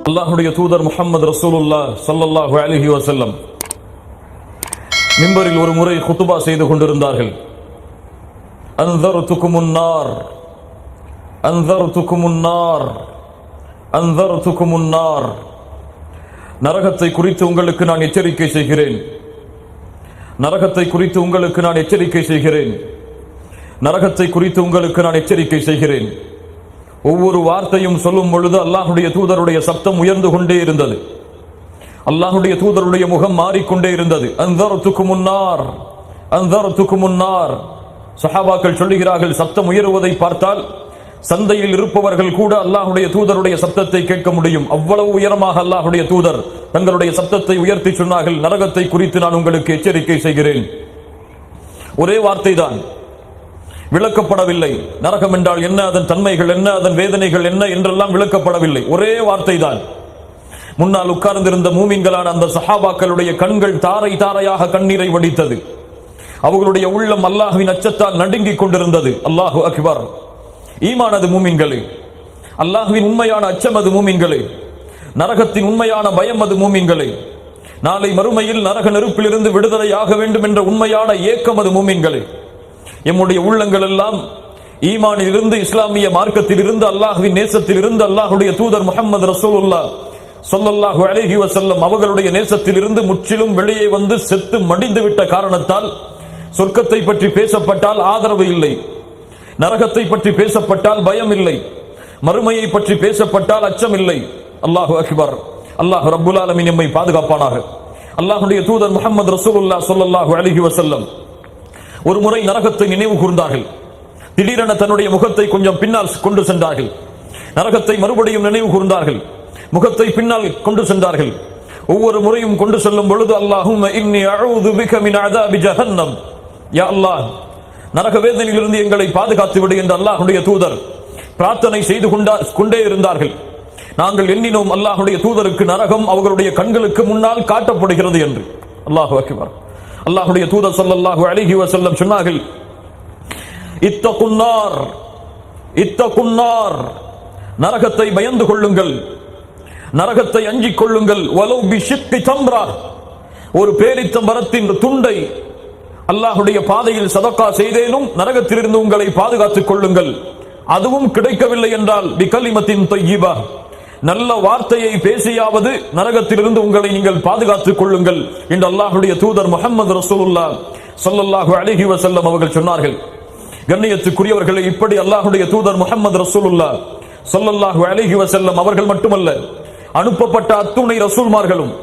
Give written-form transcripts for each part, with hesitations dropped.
அல்லாஹ்வுடைய தூதர் முஹம்மது ரசூலுல்லாஹ் ஸல்லல்லாஹு அலைஹி வஸல்லம் மிம்பரில் ஒரு முறை குத்துபா செய்து கொண்டிருந்தார்கள். அன்தர்துகுமுன் நார் அன்தர்துகுமுன் நார் அன்தர்துகுமுன் நார், நரகத்தை குறித்து உங்களுக்கு நான் எச்சரிக்கை செய்கிறேன், நரகத்தை குறித்து உங்களுக்கு நான் எச்சரிக்கை செய்கிறேன், நரகத்தை குறித்து உங்களுக்கு நான் எச்சரிக்கை செய்கிறேன். ஒவ்வொரு வார்த்தையும் சொல்லும் பொழுது அல்லாஹ்வுடைய தூதருடைய சப்தம் உயர்ந்து கொண்டே இருந்தது. அல்லாஹ்வுடைய தூதருடைய முகம் மாறிக்கொண்டே இருந்தது. அன்தர்துகுமுன் நார் அன்தர்துகுமுன் நார். சஹாபாக்கள் சொல்லுகிறார்கள், சப்தம் உயருவதை பார்த்தால் சந்தையில் இருப்பவர்கள் கூட அல்லாஹ்வுடைய தூதருடைய சப்தத்தை கேட்க முடியும். அவ்வளவு உயரமாக அல்லாஹ்வுடைய தூதர் தங்களுடைய சப்தத்தை உயர்த்தி சொன்னார்கள், நரகத்தை குறித்து நான் உங்களுக்கு எச்சரிக்கை செய்கிறேன். ஒரே வார்த்தை தான், விளக்கப்படவில்லை. நரகம் என்றால் என்ன, அதன் தன்மைகள் என்ன, அதன் வேதனைகள் என்ன என்றெல்லாம் விளக்கப்படவில்லை. ஒரே வார்த்தை தான். முன்னால் உட்கார்ந்திருந்த மூமின்களான அந்த சஹாபாக்களுடைய கண்கள் தாரை தாரையாக கண்ணீரை வடித்தது. அவர்களுடைய உள்ளம் அல்லாஹ்வின் அச்சத்தால் நடுங்கிக் கொண்டிருந்தது. அல்லாஹு அக்பர். ஈமானது மூமின்களே, அல்லாஹ்வின் உண்மையான அச்சம் அது மூமின்களே, நரகத்தின் உண்மையான பயம் அது மூமின்களே, நாளை மறுமையில் நரக நெருப்பிலிருந்து விடுதலை ஆக வேண்டும் என்ற உண்மையான ஏக்கம் அது மூமின்களே. எம்முடைய உள்ளங்கள் எல்லாம் ஈமானில் இருந்து, இஸ்லாமிய மார்க்கத்தில் இருந்து, அல்லாஹ்வின் நேசத்தில் இருந்து, அல்லாஹ்வுடைய தூதர் முஹம்மது ரசூலுல்லாஹ் ஸல்லல்லாஹு அலைஹி வஸல்லம் அவர்களுடைய நேசத்தில் இருந்து முற்றிலும் வெளியே வந்து செத்து மடிந்து விட்ட காரணத்தால் சொர்க்கத்தை பற்றி பேசப்பட்டால் ஆதரவு இல்லை, நரகத்தை பற்றி பேசப்பட்டால் பயம் இல்லை, மறுமையை பற்றி பேசப்பட்டால் அச்சம் இல்லை. அல்லாஹு அக்பர். அல்லாஹ் ரப்புல் ஆலமீன் நம்மை பாதுகாப்பானாக. அல்லாஹ்வுடைய தூதர் முஹம்மது ரசூலுல்லாஹ் ஸல்லல்லாஹு அலைஹி வஸல்லம் ஒரு முறை நரகத்தை நினைவு கூர்ந்தார்கள். திடீரென தன்னுடைய முகத்தை கொஞ்சம் பின்னால் கொண்டு சென்றார்கள். நரகத்தை மறுபடியும் நினைவு கூர்ந்தார்கள். முகத்தை பின்னால் கொண்டு சென்றார்கள். ஒவ்வொரு முறையும் கொண்டு செல்லும் பொழுது, அல்லாஹும்ம இன்னி அஊது பிக மின் அஸாபி ஜஹன்னம், யா அல்லாஹ், நரக வேதனையிலிருந்து எங்களை பாதுகாத்து விடு என்று அல்லாஹ்வுடைய தூதர் பிரார்த்தனை செய்து கொண்டே இருந்தார்கள். நாங்கள் எண்ணினோம் அல்லாஹ்வுடைய தூதருக்கு நரகம் அவர்களுடைய கண்களுக்கு முன்னால் காட்டப்படுகிறது என்று. அல்லாஹு அக்பர். அல்லாஹ்வுடைய தூதர் ஸல்லல்லாஹு அலைஹி வஸல்லம் சொன்னார்கள், இத்தகுன் நார் இத்தகுன் நார், நரகத்தை பயந்து கொள்ளுங்கள், நரகத்தை அஞ்சிக் கொள்ளுங்கள். வலௌ பிஷிக்கி தம்ரா, ஒரு பேரித்த மரத்தின் துண்டை அல்லாஹ்வுடைய பாதையில் சதகா செய்தேனும் நரகத்திலிருந்து உங்களை பாதுகாத்துக் கொள்ளுங்கள். அதுவும் கிடைக்கவில்லை என்றால் பிகலிமத்தின் தய்யிபா, நல்ல வார்த்தையை பேசியாவது நரகத்திலிருந்து உங்களை நீங்கள் பாதுகாத்துக் கொள்ளுங்கள் என்று அல்லாஹ்வுடைய தூதர் முஹம்மது ரசூலுல்லாஹ் ஸல்லல்லாஹு அலைஹி வஸல்லம் அவர்கள் சொன்னார்கள். கண்ணியத்துக்குரியவர்களே, இப்படி அல்லாஹ்வுடைய தூதர் முஹம்மது ரசூலுல்லாஹ் ஸல்லல்லாஹு அலைஹி வஸல்லம் அவர்கள் மட்டுமல்ல, அனுப்பப்பட்ட அத்துணை ரசூல்மார்களும்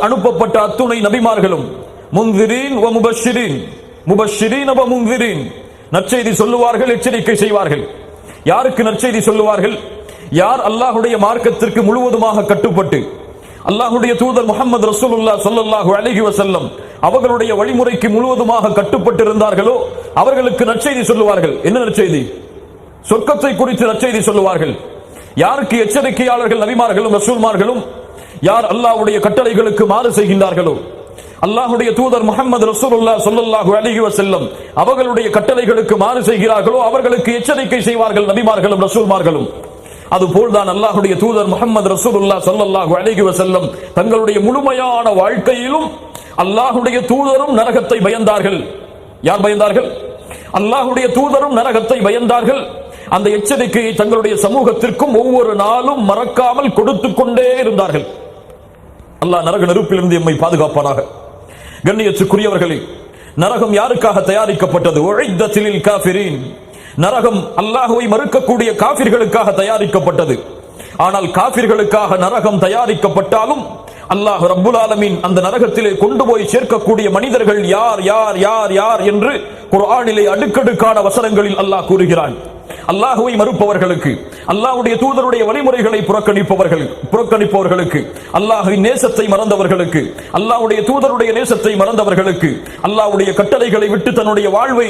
அனுப்பப்பட்ட அத்துணை நபிமார்களும் முன்திரீன் வ முபஷ்ஷிரீன், முபஷ்ஷிரீன் வ முன்திரீன், நற்செய்தி சொல்லுவார்கள், எச்சரிக்கை செய்வார்கள். யாருக்கு நற்செய்தி சொல்லுவார்கள்? யார் அல்லாஹ்வுடைய மார்க்கத்திற்கு முழுவதுமாக கட்டுப்பட்டு அல்லாஹ்வுடைய தூதர் முஹம்மது ரசூலுல்லாஹ் ஸல்லல்லாஹு அலைஹி வஸல்லம் அவர்களுடைய வழிமுறைக்கு முழுவதுமாக கட்டுப்பட்டிருந்தார்களோ அவர்களுக்கு நற்செய்தி சொல்லுவார்கள். என்ன நற்செய்தி? சொர்க்கத்தை குறித்து நற்செய்தி சொல்லுவார்கள். யாருக்கு எச்சரிக்கையாளர்கள் நபிமார்களும் ரசூல்மார்களும்? யார் அல்லாஹ்வுடைய கட்டளைகளுக்கு மாறு செய்கின்றார்களோ, அல்லாஹ்வுடைய தூதர் முஹம்மது ரசூலுல்லாஹ் ஸல்லல்லாஹு அலைஹி வஸல்லம் அவர்களுடைய கட்டளைகளுக்கு மாறு செய்கிறார்களோ அவர்களுக்கு எச்சரிக்கை செய்வார்கள் நபிமார்களும் ரசூல்மார்களும். அதுபோல்தான் அல்லாஹ்வுடைய தூதர் முஹம்மது ரசூலுல்லாஹ் ஸல்லல்லாஹு அலைஹி வஸல்லம் தங்களுடைய முழுமையான வாழ்க்கையிலும் அல்லாஹ்வுடைய தூதரும் நரகத்தை பயந்தார்கள். யார் பயந்தார்கள்? அல்லாஹ்வுடைய தூதரும் நரகத்தை பயந்தார்கள். அந்த எச்சரிக்கையை தங்களுடைய சமூகத்திற்கும் ஒவ்வொரு நாளும் மறக்காமல் கொடுத்துக் கொண்டே இருந்தார்கள். அல்லாஹ் நரக நெருப்பிலிருந்து எம்மை பாதுகாப்பானாக. கண்ணியத்துக்குரியவர்களே, நரகம் யாருக்காக தயாரிக்கப்பட்டது? உஇத்தத் லில் காஃபிரீன், நரகம் அல்லாஹ்வை மறுக்கக்கூடிய காஃபிர்களுக்காக தயாரிக்கப்பட்டது. ஆனால் காஃபிர்களுக்காக நரகம் தயாரிக்கப்பட்டாலும் அல்லாஹ் ரப்புல் ஆலமீன் அந்த நரகத்திலே கொண்டு போய் சேர்க்கக்கூடிய மனிதர்கள் யார் யார் யார் யார் என்று குர்ஆனிலே அடுக்கடுக்கான வசனங்களில் அல்லாஹ் கூறுகிறான். அல்லாஹ்வை மறுப்பவர்களுக்கு, அல்லாஹ்வுடைய தூதருடைய வழிமுறைகளை புறக்கணிப்பவர்களுக்கு, அல்லாஹ்வின் நேசத்தை மறந்தவர்களுக்கு, அல்லாஹ்வுடைய தூதருடைய நேசத்தை மறந்தவர்களுக்கு, அல்லாஹ்வுடைய கட்டளைகளை விட்டு தன்னுடைய வாழ்வை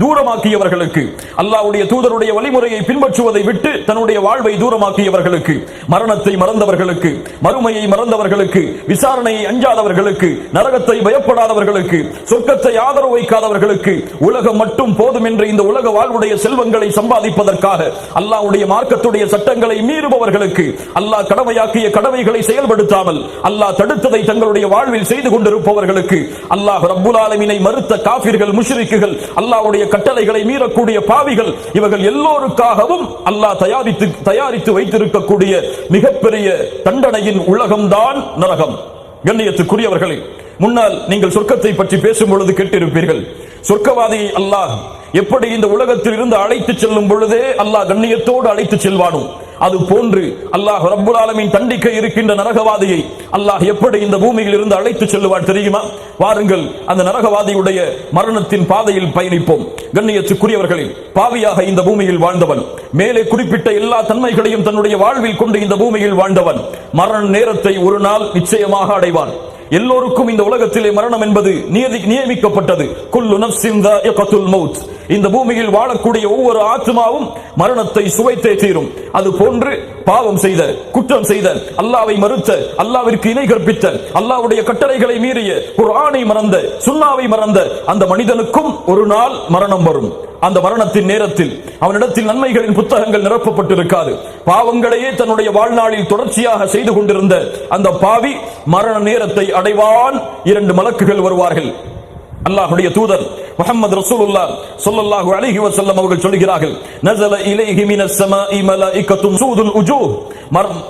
தூரமாக்கியவர்களுக்கு, அல்லாஹ்வுடைய தூதருடைய வழிமுறையை பின்பற்றுவதை விட்டு தன்னுடைய வாழ்வை தூரமாக்கியவர்களுக்கு, மரணத்தை மறந்தவர்களுக்கு, மறுமையை மறந்தவர்களுக்கு, விசாரணையை அஞ்சாதவர்களுக்கு, நரகத்தை பயப்படாதவர்களுக்கு, சொர்க்கத்தை ஆதரவு வைக்காதவர்களுக்கு, உலகம் மட்டும் போதும் என்று இந்த உலக வாழ்வுடைய செல்வங்களை சம்பாதிப்பதற்காக அல்லாஹ்வுடைய மார்க்கத்துடைய சட்டங்களை மீறுபவர்களுக்கு, அல்லாஹ் கடமையாக்கிய கடமைகளை செயல்படுத்தாமல் அல்லாஹ் தடுத்ததை தங்களுடைய வாழ்வில் செய்து கொண்டிருப்பவர்களுக்கு, அல்லாஹ் ரப்புல் ஆலமீனை மறுத்த காஃபிர்கள், முஷ்ரிக்குகள், அல்லாஹ்வுடைய கட்டளைகளை மீறக்கூடிய பாவிகள், இவர்கள் எல்லோருக்காகவும் அல்லாஹ் தயாரித்து வைத்திருக்கக்கூடிய மிகப்பெரிய தண்டனையின் உலகம்தான் நரகம். கண்ணியத்துக்குரியவர்களே, முன்னால் நீங்கள் சொர்க்கத்தை பற்றி பேசும் பொழுது கேட்டிருப்பீர்கள். சொர்க்கவாதியை அல்லாஹ் எப்படி இந்த உலகத்தில் இருந்து அழைத்து செல்லும் பொழுதே அல்லாஹ் கண்ணியத்தோடு அழைத்து செல்வானோ, அது போன்று அல்லாஹ் ரப்புல் ஆலமீன் தண்டிக்க இருக்கின்ற நரகவாதியை அல்லாஹ் எப்படி இந்த பூமியில் இருந்து அழைத்து செல்லுவார் தெரியுமா? வாருங்கள், அந்த நரகவாதியுடைய மரணத்தின் பாதையில் பயணிப்போம். கண்ணியத்துக்குரியவர்களே, பாவியாக இந்த பூமியில் வாழ்ந்தவன், மேலே குறிப்பிட்ட எல்லா தன்மைகளையும் தன்னுடைய வாழ்வில் கொண்டு இந்த பூமியில் வாழ்ந்தவன், மரண நேரத்தை ஒரு நாள் நிச்சயமாக அடைவான். எல்லோருக்கும் இந்த உலகத்திலே மரணம் என்பது நியமிக்கப்பட்டது. குல்லு நஃப்ஸின் ذائقத்துல் மௌத். இந்த பூமியில் வாழக்கூடிய ஒவ்வொரு ஆத்மாவும் மரணத்தை சுவைத்தே தீரும். அது போன்று பாவம் செய்த, குற்றம் செய்த, அல்லாஹ்வை மறுத்த, அல்லாஹ்விற்கு இணை கற்பித்த, அல்லாஹ்வுடைய கட்டளைகளை மீறிய, குர்ஆனை மறந்த, சுன்னாவை மறந்த அந்த மனிதனுக்கும் ஒரு நாள் மரணம் வரும். அந்த மரணத்தின் நேரத்தில் அவனிடத்தில் நன்மைகளின் புத்தகங்கள் நிரப்பப்பட்டிருக்காது. பாவங்களையே தன்னுடைய வாழ்நாளில் தொடர்ச்சியாக செய்து கொண்டிருந்த அந்த பாவி மரண நேரத்தை அடைவான். 2 மலக்குகள் வருவார்கள். அல்லாஹ்வுடைய தூதர் முஹம்மது ரசூலுல்லாஹ் ஸல்லல்லாஹு அலைஹி வஸல்லம் அவர்கள் சொல்கிறார்கள், நஸல இலைஹி மினஸ் ஸமாஇ மலாயிகத்துன் சூதுல் உஜூஹ்.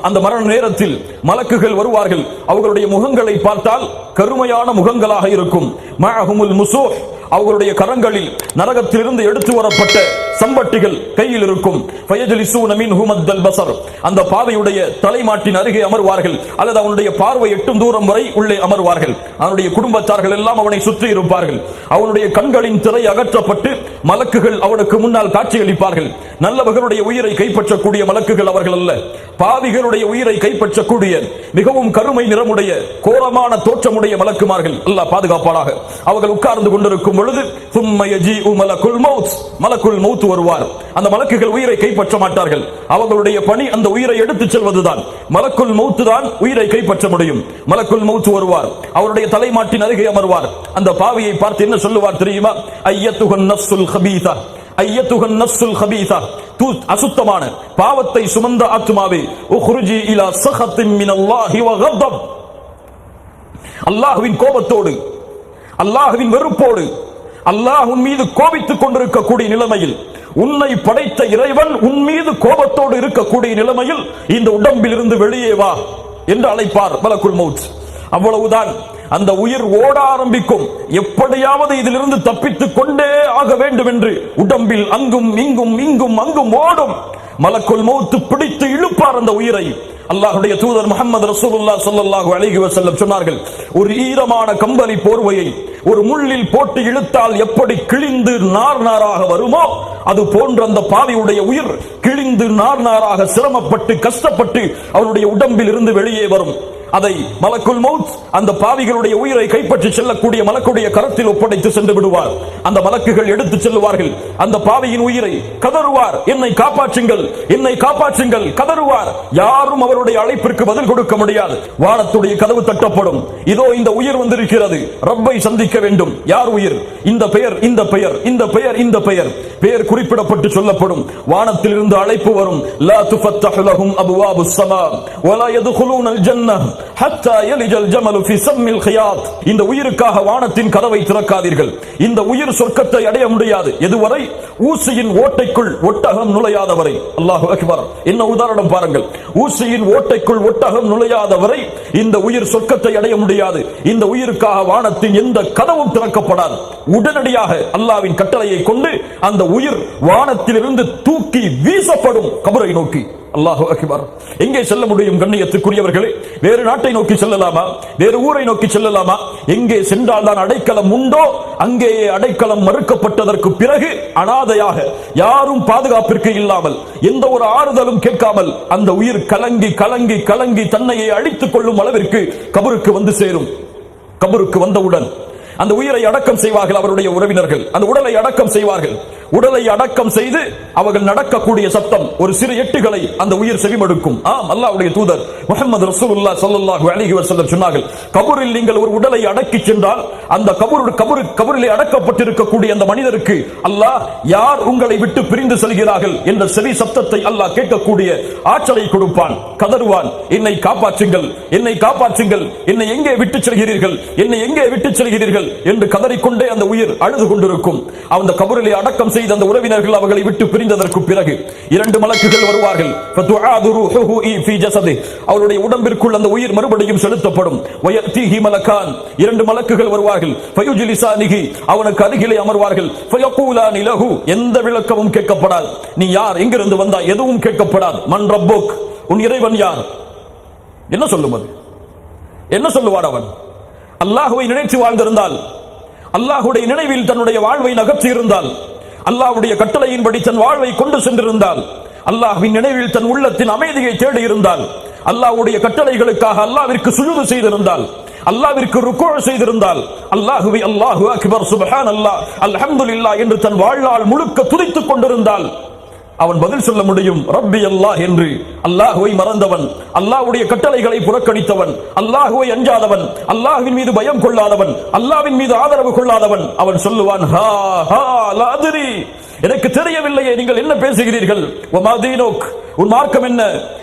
அந்த மரண நேரத்தில் மலக்குகள் வருவார்கள். அவர்களுடைய முகங்களை பார்த்தால் கருமையான முகங்களாக இருக்கும். மஅஹுமுல் முஸூஹ். அவர்களுடைய கரங்களில் நரகத்திலிருந்து எடுத்து வரப்பட்ட சம்பட்டிகள் கையில் இருக்கும். ஃபயஜ்லிஸூன மின்ஹு மத்தல் பஸர். அந்த பாவையுடைய தலைமாட்டின் அருகே அமர்வார்கள், அல்லது அவனுடைய பார்வை எட்டும் தூரம் வரை உள்ளே அமர்வார்கள். அவனுடைய குடும்பத்தார்கள் எல்லாம் அவனை சுற்றி இருப்பார்கள். அவனுடைய கண்களின் திரை அகற்றப்பட்டு மலக்குகள் அவனுக்கு முன்னால் காட்சியளிப்பார்கள். நல்லவர்களுடைய உயிரை கைப்பற்றக்கூடிய மலக்குகள் அவர்கள் அல்ல, பாவிகளுடைய உயிரை கைப்பற்றக்கூடிய மிகவும் கருமை நிறமுடைய கோரமான தோற்றமுடைய மலக்குமார்கள். அல்லாஹ் பாதுகாப்பானாக. அவர்கள் உட்கார்ந்து கொண்டிருக்கும் பொழுது சும்ம யஜீஉ மலக்குல் மௌத். மலக்குல் மௌத் வருவார். அந்த மலக்குகள் உயிரை கைப்பற்ற மாட்டார்கள். அவர்களுடைய பணி அந்த உயிரை எடுத்துச் செல்வதுதான். மலக்குல் மௌத் தான் உயிரை கைப்பற்ற முடியும். மலக்குல் மௌத் வருவார். அவருடைய தலைமாட்டின் அருகே அமர்வார். அந்த பாவியை பார்த்து என்ன சொல்லுவார் தெரியுமா? ஐயத்துஹன் நஃப்ஸுல் கபீஸா, ஐயத்துஹன் நஃப்ஸுல் கபீஸா, அசுத்தமான பாவத்தை சுமந்த ஆத்மாவே, உக்ருஜி இலா ஸஹத்தின் மினல்லாஹி வ கதப். அல்லாஹ்வின் கோபத்தோடு, அல்லாஹ்வின் வெறுப்போடு, அல்லாஹ் உன் மீது கோபித்துக் கொண்டிருக்கக்கூடிய நிலைமையில், உன்னை படைத்த இறைவன் உன் மீது கோபத்தோடு இருக்கக்கூடிய நிலைமையில் இந்த உடம்பில் இருந்து வெளியே வா என்று அழைப்பார் மலக்குல் மௌத். அவ்வளவுதான். அந்த உயிர் ஓட ஆரம்பிக்கும். எப்படியாவது இதிலிருந்து தப்பித்துக் கொண்டே ஆக வேண்டும் என்று உடம்பில் அங்கும் இங்கும் இங்கும் அங்கும் ஓடும். மலக்குல் மௌத் பிடித்து இழுப்பார் அந்த உயிரை. அல்லாஹ்வுடைய தூதர் முஹம்மது ரசூலுல்லாஹ் ஸல்லல்லாஹு அலைஹி வஸல்லம் சொன்னார்கள், ஒரு ஈரமான கம்பளி போர்வையை ஒரு முள்ளில் போட்டு இழுத்தால் எப்படி கிழிந்து நார் நாராக வருமோ, அது போன்ற அந்த பாவியுடைய உயிர் கிழிந்து நார் நாராக சிரமப்பட்டு கஷ்டப்பட்டு அவருடைய உடம்பில் இருந்து வெளியே வரும். அதை மலக்குல் மௌத் அந்த பாவிகளுடைய உயிரை கைப்பற்றி செல்லக்கூடிய மலக்குடைய கரத்தில் ஒப்படைத்து சென்று விடுவார். அந்த மலக்குகள் எடுத்து செல்வார்கள். அந்த பாவியின் உயிரை கதறுவார், என்னை காப்பாற்றுங்கள், என்னை காப்பாற்றுங்கள், கதறுவார். யாரும் அவருடைய அழைப்பிற்கு பதில் கொடுக்க முடியாது. வானத்துடைய கதவு தட்டப்படும். இதோ இந்த உயிர் வந்திருக்கிறது, ரப்பை சந்திக்க வேண்டும். யார் உயிர்? இந்த பெயர், இந்த பெயர், இந்த பெயர், இந்த பெயர், பெயர் குறிப்பிடப்பட்டு சொல்லப்படும். வானத்தில் இருந்து அழைப்பு வரும். லா துஃபத்தஹு லஹும் அப்வாபுஸ் ஸமா வலா யதுகுலூனல் ஜன்னஹ் ஹத்தா யலிஜல் ஜமலு ஃபீ ஸம்மில் கியாத். இந்த உயிருக்காக வானத்தின் கதவை திறக்காதீர்கள். இந்த உயிர் சொர்க்கத்தை அடைய முடியாது எதுவரை? ஊசியின் ஓட்டைக்குள் ஒட்டகம் நுழையாத வரை. அல்லாஹு அக்பர். என்ன உதாரணம் பாருங்கள். ஊசியின் ஓட்டைக்குள் ஒட்டகம் நுழையாத வரை இந்த உயிர் சொர்க்கத்தை அடைய முடியாது. இந்த உயிருக்காக வானத்தின் எந்த கதவும் திறக்கப்படாது. உடனடியாக அல்லாஹ்வின் கட்டளையை கொண்டு அந்த உயிர் வானத்திலிருந்து தூக்கி வீசப்படும் கபரை நோக்கி. அல்லாஹு அக்பர். எங்கே செல்ல முடியும் கண்ணியத்துக்குரியவர்களே? வேறு நாட்டை நோக்கி செல்லலாமா? வேறு ஊரை நோக்கி செல்லலாமா? எங்கே சென்றால் தான் அடைக்கலம் உண்டோ அங்கேயே அடைக்கலம் மறுக்கப்பட்டதற்கு பிறகு அனாதையாக, யாரும் பாதுகாப்பிற்கு இல்லாமல், எந்த ஒரு ஆறுதலும் கேட்காமல் அந்த உயிர் கலங்கி கலங்கி கலங்கி தன்னையே அழித்துக் கொள்ளும் அளவிற்கு கபருக்கு வந்து சேரும். கபருக்கு வந்தவுடன் அந்த உயிரை அடக்கம் செய்வார்கள் அவருடைய உறவினர்கள். அந்த உடலை அடக்கம் செய்வார்கள். உடலை அடக்கம் செய்து அவர்கள் நடக்கக்கூடிய சத்தம் ஒரு சிறு எட்டுகளை அந்த உயிர் செவிமடுக்கும். ஆம், அல்லாஹ்வுடைய தூதர் முஹம்மது ரசூலுல்லாஹ் ஸல்லல்லாஹு அலைஹி வஸல்லம் சொன்னார்கள், கபரில் நீங்கள் ஒரு உடலை அடக்கி சென்றால் அந்த கபரிலே அடக்கப்பட்டிருக்கக்கூடிய அந்த மனிதருக்கு அல்லாஹ் யார் உங்களை விட்டு பிரிந்து செல்கிறார்கள் என்ற செவி சப்தத்தை அல்லாஹ் கேட்கக்கூடிய ஆற்றலை கொடுப்பான். கதறுவான், என்னை காப்பாற்றுங்கள், என்னை காப்பாற்றுங்கள், என்னை எங்கே விட்டு செல்கிறீர்கள், என்னை எங்கே விட்டு செல்கிறீர்கள் என்று கதறிக்கொண்டே அந்த உயிர் அழுது கொண்டிருக்கும். அந்த கபரிலே அடக்கம் செய்த அந்த உறவினர்கள் அவர்களை விட்டு பிரிந்ததற்கு பிறகு 2 மலக்குகள் வருவார்கள். அவருடைய உடம்பிற்குள் அந்த உயிர் மறுபடியும் செலுத்தப்படும். 2 மலக்குகள் வருவார்கள். அவனுக்கு அருகிலே அமர்வார்கள். எந்த விளக்கமும் கேட்கப்படாது. நீ யார், எங்கிருந்து வந்தா, எதுவும் கேட்கப்படாது. மன் ரப்புக், உன் இறைவன் யார்? என்ன சொல்லுவது? என்ன சொல்லுவான் அவன்? அல்லாஹ்வை நினைத்து வாழ்ந்திருந்தால், அல்லாஹ்வுடைய நினைவில் தன்னுடைய வாழ்வை நகர்த்தி இருந்தால், அல்லாஹ்வுடைய கட்டளையின்படி தன் வாழ்வை கொண்டு சென்றிருந்தால், அல்லாஹ்வின் நினைவில் தன் உள்ளத்தின் அமைதியை தேடி இருந்தால், அல்லாஹ்வுடைய கட்டளைகளுக்காக அல்லாஹ்விற்கு சுஜூது செய்திருந்தால், அல்லாஹ்விற்கு ருக்கூ செய்திருந்தால், அல்லாஹுவை அல்லாஹு அக்பர் சுப்ஹானல்லாஹ் அல்ஹம்துலில்லாஹ் என்று தன் வாழ்நாள் முழுக்க துதித்துக் கொண்டிருந்தால் அவன் பதில் சொல்ல முடியும், ரப்பி அல்லாஹ் என்று. அல்லாஹ்வை மறந்தவன், அல்லாஹ்வுடைய கட்டளைகளை புறக்கணித்தவன், அல்லாஹ்வை அஞ்சாதவன், அல்லாஹ்வின் மீது பயம் கொள்ளாதவன், அல்லாஹ்வின் மீது ஆதரவு கொள்ளாதவன், அவன் சொல்லுவான், ஹா ஹா லா அத்ரி, எனக்கு தெரியவில்லையே, நீங்கள் என்ன பேசுகிறீர்கள்? வமா தீனுக், உன் மார்க்கம் என்ன,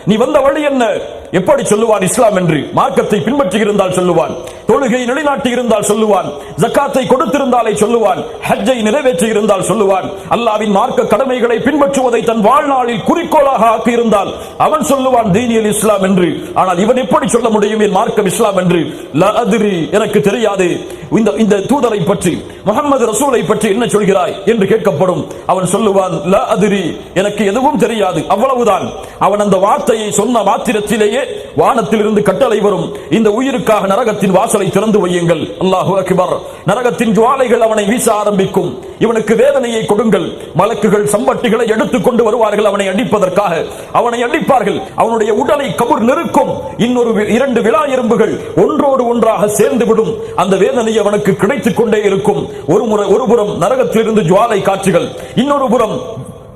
நீ வந்த வழி என்ன? எப்படி சொல்லுவான் இஸ்லாம் என்று? மார்க்கத்தை பின்பற்றி இருந்தால் சொல்லுவான், தொழுகை நிலைநாட்டி இருந்தால் சொல்லுவான், ஜக்காத்தை கொடுத்திருந்தாலே சொல்லுவான், ஹஜ்ஜை நிறைவேற்றி இருந்தால் சொல்லுவான், அல்லாஹ்வின் மார்க்க கடமைகளை பின்பற்றுவதை தன் வாழ்நாளில் குறிக்கோளாக ஆக்கி இருந்தால் அவன் சொல்லுவான் தீனியல் இஸ்லாம் என்று. ஆனால் இவன் எப்படி சொல்ல முடியும் என் மார்க்கம் இஸ்லாம் என்று? லா அத்ரி, எனக்கு தெரியாது. இந்த தூதரை பற்றி, முஹம்மது ரசூலை பற்றி என்ன சொல்கிறாய் என்று கேட்கப்படும். அவன் சொல்லுவான், லா அத்ரி, எனக்கு எதுவும் தெரியாது, அவ்வளவுதான். அவன் அந்த வார்த்தையை சொன்ன மாத்திரத்திலேயே வானத்திலிருந்து கட்டளை வரும், இந்த உயிருக்காக நரகத்தின் வாசலை திறந்து வையுங்கள். அல்லாஹு அக்பர். நரகத்தின் ஜுவாலைகள் அவனை வீச ஆரம்பிக்கும். இவனுக்கு வேதனையை கொடுங்கள். மலக்குகள் சம்பட்டிகளை எடுத்துக் கொண்டு வருவார்கள் அவனை அடிப்பதற்காக. அவனை அடிப்பார்கள். அவனுடைய உடலை கபர் நெருக்கும். இன்னொரு 2 விலா எறும்புகள் ஒன்றோடு ஒன்றாக சேர்ந்து விடும். அந்த வேதனை அவனுக்கு கிடைத்துக் கொண்டே இருக்கும். ஒரு புறம் நரகத்திலிருந்து ஜுவாலை காட்சிகள், இன்னொரு புறம்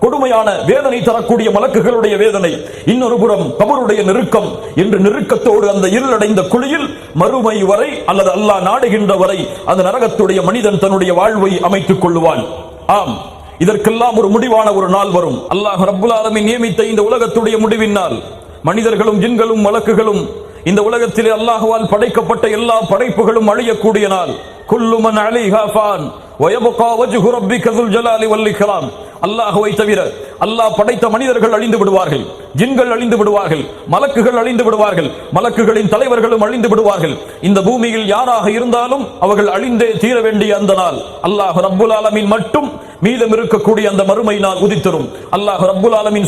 கொடுமையான வேதனை தரக்கூடிய மலக்குகளுடைய வேதனை, இன்னொரு புறம் கபருடைய நெருக்கம் என்று நெருக்கத்தோடு அந்த இருளடைந்த குழியில் மறுமை வரை அல்லது அல்லாஹ் நாடுகின்ற வரை அந்த நரகத்துடைய மனிதன் தன்னுடைய வாழ்வை அமைத்துக் கொள்ளுவான். ஆம், இதற்கெல்லாம் ஒரு முடிவான ஒரு நாள் வரும். அல்லாஹ் ரப்புல் ஆலமீன் நியமித்த இந்த உலகத்துடைய முடிவின் நாள். மனிதர்களும் ஜின்களும் மலக்குகளும் இந்த உலகத்திலே அல்லாஹ்வால் படைக்கப்பட்ட எல்லா படைப்புகளும் அழியக்கூடிய நாள். குல்லு மன் அலைஹா ஃபான் வயபகா வஜ்ஹு ரப்பிக ذுல் ஜலாலி வல் இக்ராம். அல்லாஹ்வை தவிர அல்லாஹ் படைத்த மனிதர்கள் அழிந்து விடுவார்கள், ஜின்கள் அழிந்து விடுவார்கள், மலக்குகள் அழிந்து விடுவார்கள், மலக்குகளின் தலைவர்களும் அழிந்து விடுவார்கள். இந்த பூமியில் யாராக இருந்தாலும் அவர்கள் அழிந்தே தீர வேண்டிய அந்த நாள் அல்லாஹ் ரப்புல் ஆலமீன் மட்டும் மீதம் இருக்கக்கூடிய அந்த மறுமை நாள் உதித்தரும். அல்லாஹ் ரப்புல் ஆலமீன்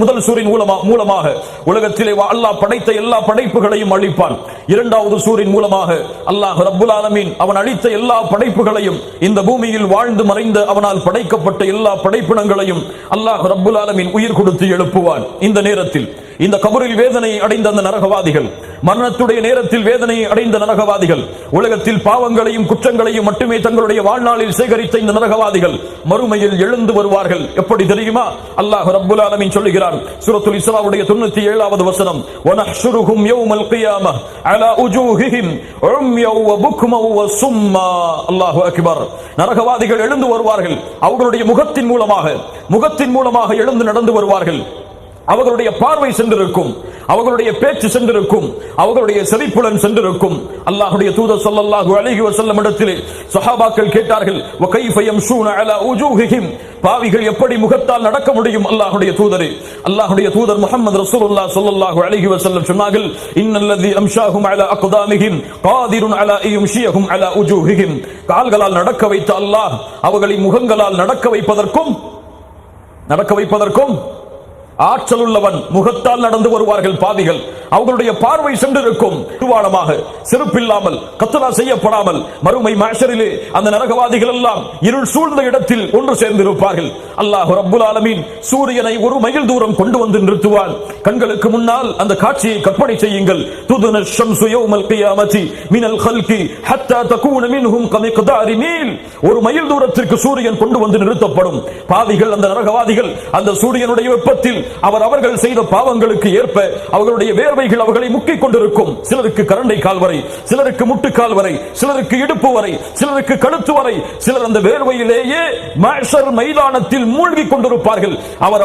முதல் சூரின் மூலமாக உலகத்திலே அல்லாஹ் படைத்த எல்லா படைப்புகளையும் அழிப்பான். 2வது சூரின் மூலமாக அல்லாஹ் ரப்புல் ஆலமீன் அவன் அழித்த எல்லா படைப்புகளையும், இந்த பூமியில் வாழ்ந்து மறைந்த அவனால் படைக்கப்பட்ட எல்லா படைப்பினங்களையும் அல்லாஹ் ரப்புல் ஆலமீன் உயிர் கொடுத்து எழுப்புவான். இந்த நேரத்தில் இந்த கபரில் வேதனை அடைந்த அந்த நரகவாதிகள், மரணத்துடைய நேரத்தில் வேதனை அடைந்த நரகவாதிகள், உலகத்தில் பாவங்களையும் குற்றங்களையும் மட்டுமே தங்களுடைய வாழ்நாளில் சேகரித்த இந்த நரகவாதிகள் மறுமையில் எழுந்து வருவார்கள். எப்படி தெரியுமா? அல்லாஹ் ரப்புல் ஆலமீன் சொல்லுகிறான் சூரத்துல் இஸ்ராவுடைய 97வது வசனம், வனஹ்ஷுருஹும் யௌமல் கியாமஹ் அலா உஜூஹிஹிம் உம்யௌ வ புக்மௌ வ சும்மா. அல்லாஹு அக்பர். நரகவாதிகள் எழுந்து வருவார்கள். அவர்களுடைய முகத்தின் மூலமாக எழுந்து நடந்து வருவார்கள். அவர்களுடைய பார்வை சென்றிருக்கும், அவர்களுடைய பேச்சு சென்றிருக்கும், அவர்களுடைய செவிப்புலன் சென்றிருக்கும். அல்லாஹ்வுடைய தூதர் ஸல்லல்லாஹு அலைஹி வஸல்லம் இடத்திலே சஹாபாக்கள் கேட்டார்கள், வ கைஃப யம்ஷூன அலா உஜூஹிஹிம், பாவிகள் எப்படி முகத்தால் நடக்க முடியும் அல்லாஹ்வுடைய தூதரே? அல்லாஹ்வுடைய தூதர் முஹம்மது ரசூலுல்லாஹ் ஸல்லல்லாஹு அலைஹி வஸல்லம் சொன்னார்கள், இன்னல்லதி அம்ஷாஹும் அலா அக்தாமிஹிம் காதிருன் அலா யம்ஷியஹும் அலா உஜூஹிஹிம். கால்களால் நடக்க வைத்த அல்லாஹ் அவர்களை முகங்களால் நடக்க வைப்பதற்கும் ஆற்றல் உள்ளவன் முகத்தால் நடந்து வருவார்கள் பாவிகள். அவர்களுடைய பார்வை சென்றிருக்கும் திருவாளமாக செருப்பில்லாமல் கத்ரா செய்யப்படாமல் மறுமை மஹ்ஷரிலே அந்த நரகவாதிகள் எல்லாம் இருள் சூழ்ந்த இடத்தில் ஒன்று சேர்ந்திருப்பார்கள். அல்லாஹ் ரப்புல் ஆலமீன் சூரியனை ஒரு மைல் தூரம் கொண்டு வந்து நிறுத்துவான். கண்களுக்கு முன்னால் அந்த காட்சியை கற்பனை செய்யுங்கள். துதுன ஷம்சு யௌமல் கியாமத்தி மினல் கல்கி ஹத்தா தகூன மின்ஹும் கமிக்தாரி மீல். ஒரு மைல் தூரத்திற்கு சூரியன் கொண்டு வந்து நிறுத்தப்படும். பாவிகள் அந்த நரகவாதிகள் அந்த சூரியனுடைய வெப்பத்தில் அவர்கள் செய்த பாவங்களுக்கு ஏற்ப அவர்களுடைய வேர்வைகள் அவர்களை முக்கிக் கொண்டிருக்கும். சிலருக்கு கரண்டை கால் வரை, சிலருக்கு முட்டுக்கால் வரை, சிலருக்கு இடுப்பு வரை, சிலருக்கு கழுத்து வரை. சிலர் அந்த வேர்வையிலேயே மஹ்ஷர் மைதானத்தில் மூழ்கிக் கொண்டிருப்பார்கள்.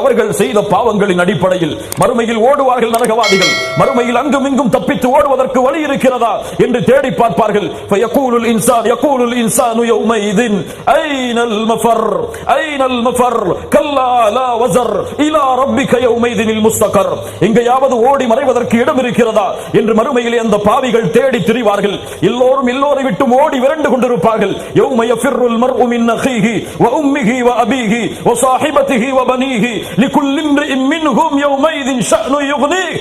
அவர்கள் செய்த பாவங்களின் அடிப்படையில் மறுமையில் ஓடுவார்கள் நரகவாதிகள். மறுமையில் அங்கும் இங்கும் தப்பித்து ஓடுவதற்கு வழி இருக்கிறதா என்று தேடி பார்ப்பார்கள். ஃபயகூலுல் இன்சானு யௌமைதின் ஐனல் மஃபர் ஐனல் மஃபர் கல்லா லா வஸர் இலா ரப்பிக யௌமைதினில் முஸ்தகர். எங்கேயாவது ஓடி மறைவதற்கு இடம் இருக்கிறதா என்று மறுமையிலே அந்த பாவிகள் தேடி திரிவார்கள். எல்லோரை விட்டு ஓடி விரண்டு கொண்டிருப்பார்கள். யௌம யஃபிர்ருல் மர்உ மின் அஹீஹி வ உம்மிஹி வ அபீஹி வ ஸாஹிபதிஹி வ பனீஹி லிகுல்லி இம்ரிஇன் மின்ஹும் யௌமைதின் ஷஅனு யுக்னீஹ்.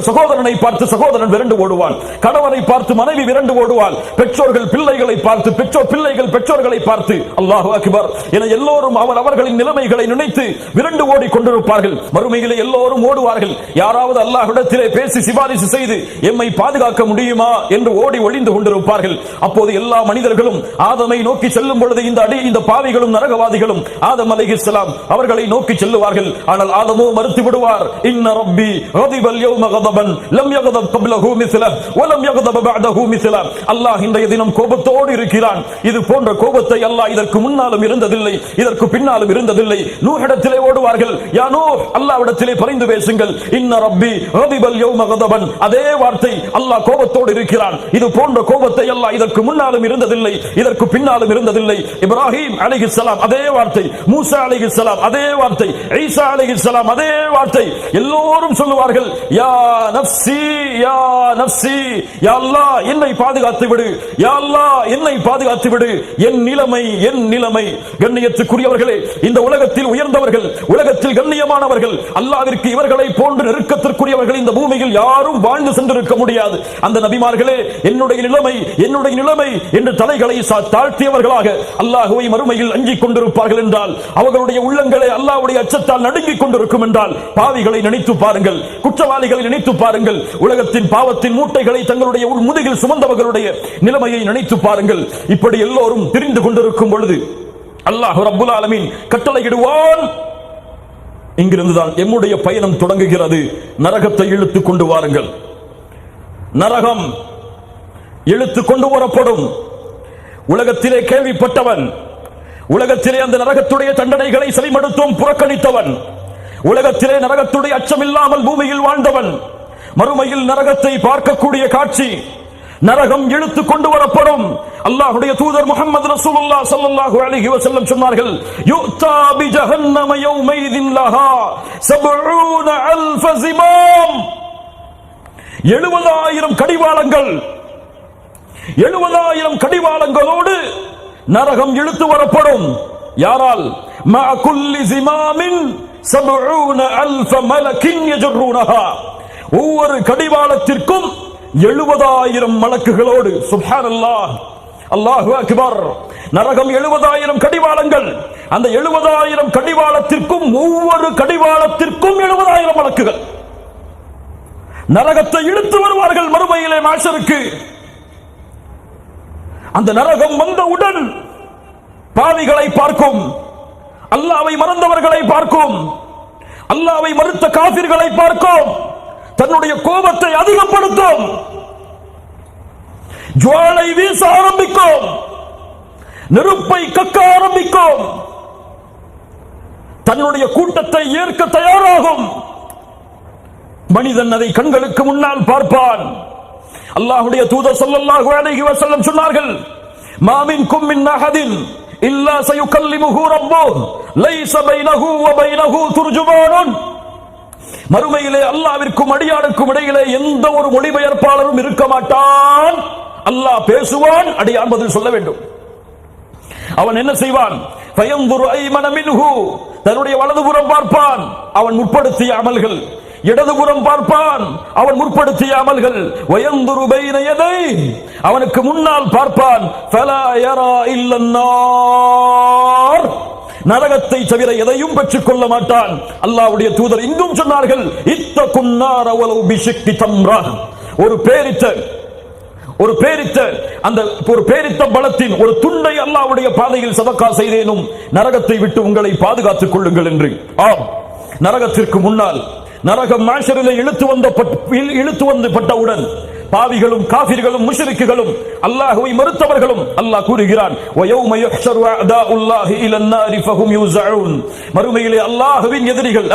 சகோதரனை பார்த்து சகோதரன் விரண்டு ஓடுவான், கணவனை பார்த்து மனைவி விரண்டு ஓடுவாள், பெற்றோர்கள் பிள்ளைகளை பார்த்து பிள்ளைகள் பெற்றோர்களை பார்த்து. அல்லாஹு அக்பர் என எல்லோரும் அவர்களின் நிலைமைகளை நினைத்து விரண்டு ஓடி கொண்டிருப்பார்கள். மறுமையிலே எல்லோரும் ஓடுவார்கள். யாராவது அல்லாஹ்விடத்திலே பேசி சிபாரிசு செய்து எம்மை பாதுகாக்க முடியுமா என்று ஓடி ஒளிந்து கொண்டிருப்பார்கள். அப்போது எல்லா மனிதர்களும் ஆதமை நோக்கி செல்லும் பொழுது இந்த பாவிகளும் நரகவாதிகளும் ஆதம் அலைஹிஸ்ஸலாம் அவர்களை நோக்கி செல்லுவார்கள். ஆனால் ஆதமோ மறுத்து விடுவார். இன்ன ரப்பி கதிபல் யௌம கதபன் லம் யகதப் கப்லஹு மிஸ்லஹ் வ லம் யகதப் பஅதஹு மிஸ்லஹ். அல்லாஹ் இன்றைய தினம் கோபத்தோடு இருக்கிறான். இது போன்ற கோபத்தை அல்லாஹ் இதற்கு முன்னாலும் இருந்ததில்லை, இதற்கு பின்னாலும் இருந்ததில்லை. நூஹிடத்திலே ஓடுவார்கள். யா நூஹ், அல்லாஹ்விடத்திலே பரிந்து பேசுங்கள். இன்ன ரப்பி கதிபல் யௌம கதபன். அதே வார்த்தை, அல்லாஹ் கோபத்தோடு இருக்கிறான். இது போன்ற கோபத்தை அல்லாஹ் இதற்கு முன்னாலும் இருந்ததில்லை, இதற்கு பின்னாலும் இருந்ததில்லை. இப்ராஹிம் அலைஹிஸ்ஸலாம் அதே வார்த்தை, மூசா அலைஹிஸ்ஸலாம் அதே வார்த்தை, ஈசா அலைஹிஸ்ஸலாம் அதே வார்த்தை. எல்லோரும் சொல்லுவார்கள், யா நஃப்ஸி யா நஃப்ஸி, யா அல்லாஹ் என்னை பாதுகாத்து விடு, யா அல்லாஹ் என்னை பாதுகாத்து விடு, என் நிலைமை என் நிலைமை. கண்ணியத்துக்குரியவர்களே, இந்த உலகத்தில் உயர்ந்தவர்கள், உலகத்தில் கண்ணியமானவர்கள், அல்லாஹ்விற்கு இவர்களை போன்று நெருக்கத்திற்குரியவர்கள் இந்த பூமியில் யாரும் வாழ்ந்து சென்றிருக்க முடியாது. அந்த நபிமார்களே என்னுடைய நிலைமை என்னுடைய நிலைமை என்று தலைகளை தாழ்த்தியவர்களாக அல்லாஹ்வை மறுமையில் அஞ்சிக் கொண்டிருப்பார்கள் என்றால் அவர்களுடைய உள்ளங்களே அல்லாஹ்வுடைய அச்சத்தால் நடுங்கிக் கொண்டிருக்கும் என்றால் பாவிகளை நினைத்து பாருங்கள், குற்றவாளிகளை நினைத்து பாருங்கள், உலகத்தின் பாவத்தின் மூட்டைகளை தங்களுடைய முதுகில் சுமந்தவர்களுடைய நிலைமையை நினைத்து பாருங்கள். இப்படி எல்லோரும் தெரிந்து கொண்டிருக்கும் பொழுது அல்லாஹ் ரப்புல் ஆலமீன் கட்டளையிடுவான். இங்கிருந்துதான் எம்முடைய பயணம் தொடங்குகிறது. நரகத்தை இழுத்து கொண்டு வாருங்கள். நரகம் இழுத்து கொண்டு வரப்படும். உலகத்திலே கேள்விப்பட்டவன், உலகத்திலே அந்த நரகத்துடைய தண்டனைகளை செவிமடுத்தும் புறக்கணித்தவன், உலகத்திலே நரகத்துடைய அச்சமில்லாமல் பூமியில் வாழ்ந்தவன், மறுமையில் நரகத்தை பார்க்கக்கூடிய காட்சி, நரகம் இழுத்து கொண்டு வரப்படும். அல்லாஹ்வுடைய தூதர் முஹம்மது ரசூலுல்லாஹ் ஸல்லல்லாஹு அலைஹி வஸல்லம் சொன்னார்கள், யுக்தா பி ஜஹன்னம யௌமைதின் லஹா 70000 ஜிமாம். 70000 கடிவாளங்கள், 70000 கடிவாளங்களோடு நரகம் இழுத்து வரப்படும். யாரால்? மா குல்லி ஜிமாமின் 70000 மலக்கின் யஜ்ருனஹா. ஒவ்வொரு கடிவாளத்திற்கும் 70000 மலக்குகளோடு. சுப்ஹானல்லாஹ், அல்லாஹு அக்பர். நரகம் 70000 கடிவாளங்கள். அந்த 70000 கடிவாளத்திற்கும் ஒவ்வொரு கடிவாளத்திற்கும் 70000 மலக்குகள் நரகத்தை இழுத்து வருவார்கள் மறுமையிலே மஹ்ஷருக்கு. அந்த நரகம் வந்தவுடன் பாவிகளை பார்க்கும், அல்லாஹ்வை மறந்தவர்களை பார்க்கும், அல்லாஹ்வை மறுத்த காபிர்களை பார்க்கும், தன்னுடைய கோபத்தை அதிகப்படுத்தும், ஜுவாலை வீச ஆரம்பிக்கும், நெருப்பை கக்க ஆரம்பிக்கும், தன்னுடைய கூட்டத்தை ஏற்க தயாராகும். மனிதன் அதை கண்களுக்கு முன்னால் பார்ப்பான். அல்லாஹ்வுடைய தூதர் ஸல்லல்லாஹு அலைஹி வஸல்லம் சொன்னார்கள், மா மின்கும் மின் அஹதின் இல்லா சயுகல்லிமுஹு ரப்புஹு லைஸ பைனஹு வ பைனஹு துர்ஜுமானுன். மறுமையிலே அல்லாஹ்விற்கும் அடியானுக்கும் இடையிலே எந்த ஒரு மொழிபெயர்ப்பாளரும் இருக்க மாட்டான். அல்லாஹ் பேசுவான், அடியான் பதில் சொல்ல வேண்டும். அவன் என்ன செய்வான்? ஃபயன்துரு ஐமன மின்ஹு, தன்னுடைய வலதுபுறம் பார்ப்பான், அவன் முற்படுத்திய அமல்கள். இடதுபுறம் பார்ப்பான், அவன் முற்படுத்திய அமல்கள். வயன்துரு பைன யதை, அவனுக்கு முன்னால் பார்ப்பான். ஃபலா யரா இல்லன்னார், நரகத்தை தவிர எதையும் பெற்றுக் கொள்ள மாட்டான். அல்லாஹ்வுடைய தூதர் இங்கும் சொன்னார்கள், இத்தகுன் நார வலௌ பிஷிக்கி தம்ரா. ஒரு பேரித்த பலத்தின் ஒரு துண்டை அல்லாஹ்வுடைய பாதையில் சதக்கா செய்தேனும் நரகத்தை விட்டு உங்களை பாதுகாத்துக் கொள்ளுங்கள் என்று. ஆம், நரகத்திற்கு முன்னால் நரகம் மாஷரிலே இழுத்து வந்து பட்டவுடன் பாவிகளும் காஃபிர்களும் முஷ்ரிக்குகளும் அல்லாஹ்வை மறுத்தவர்களும் அல்லாஹ் கூறுகிறான், வயௌம யுஹ்ஷரு அஅதாஉல்லாஹி இலன் நாரி ஃபஹும் யூஸஊன். மறுமையிலே அல்லாஹ்வின் எதிரிகள்,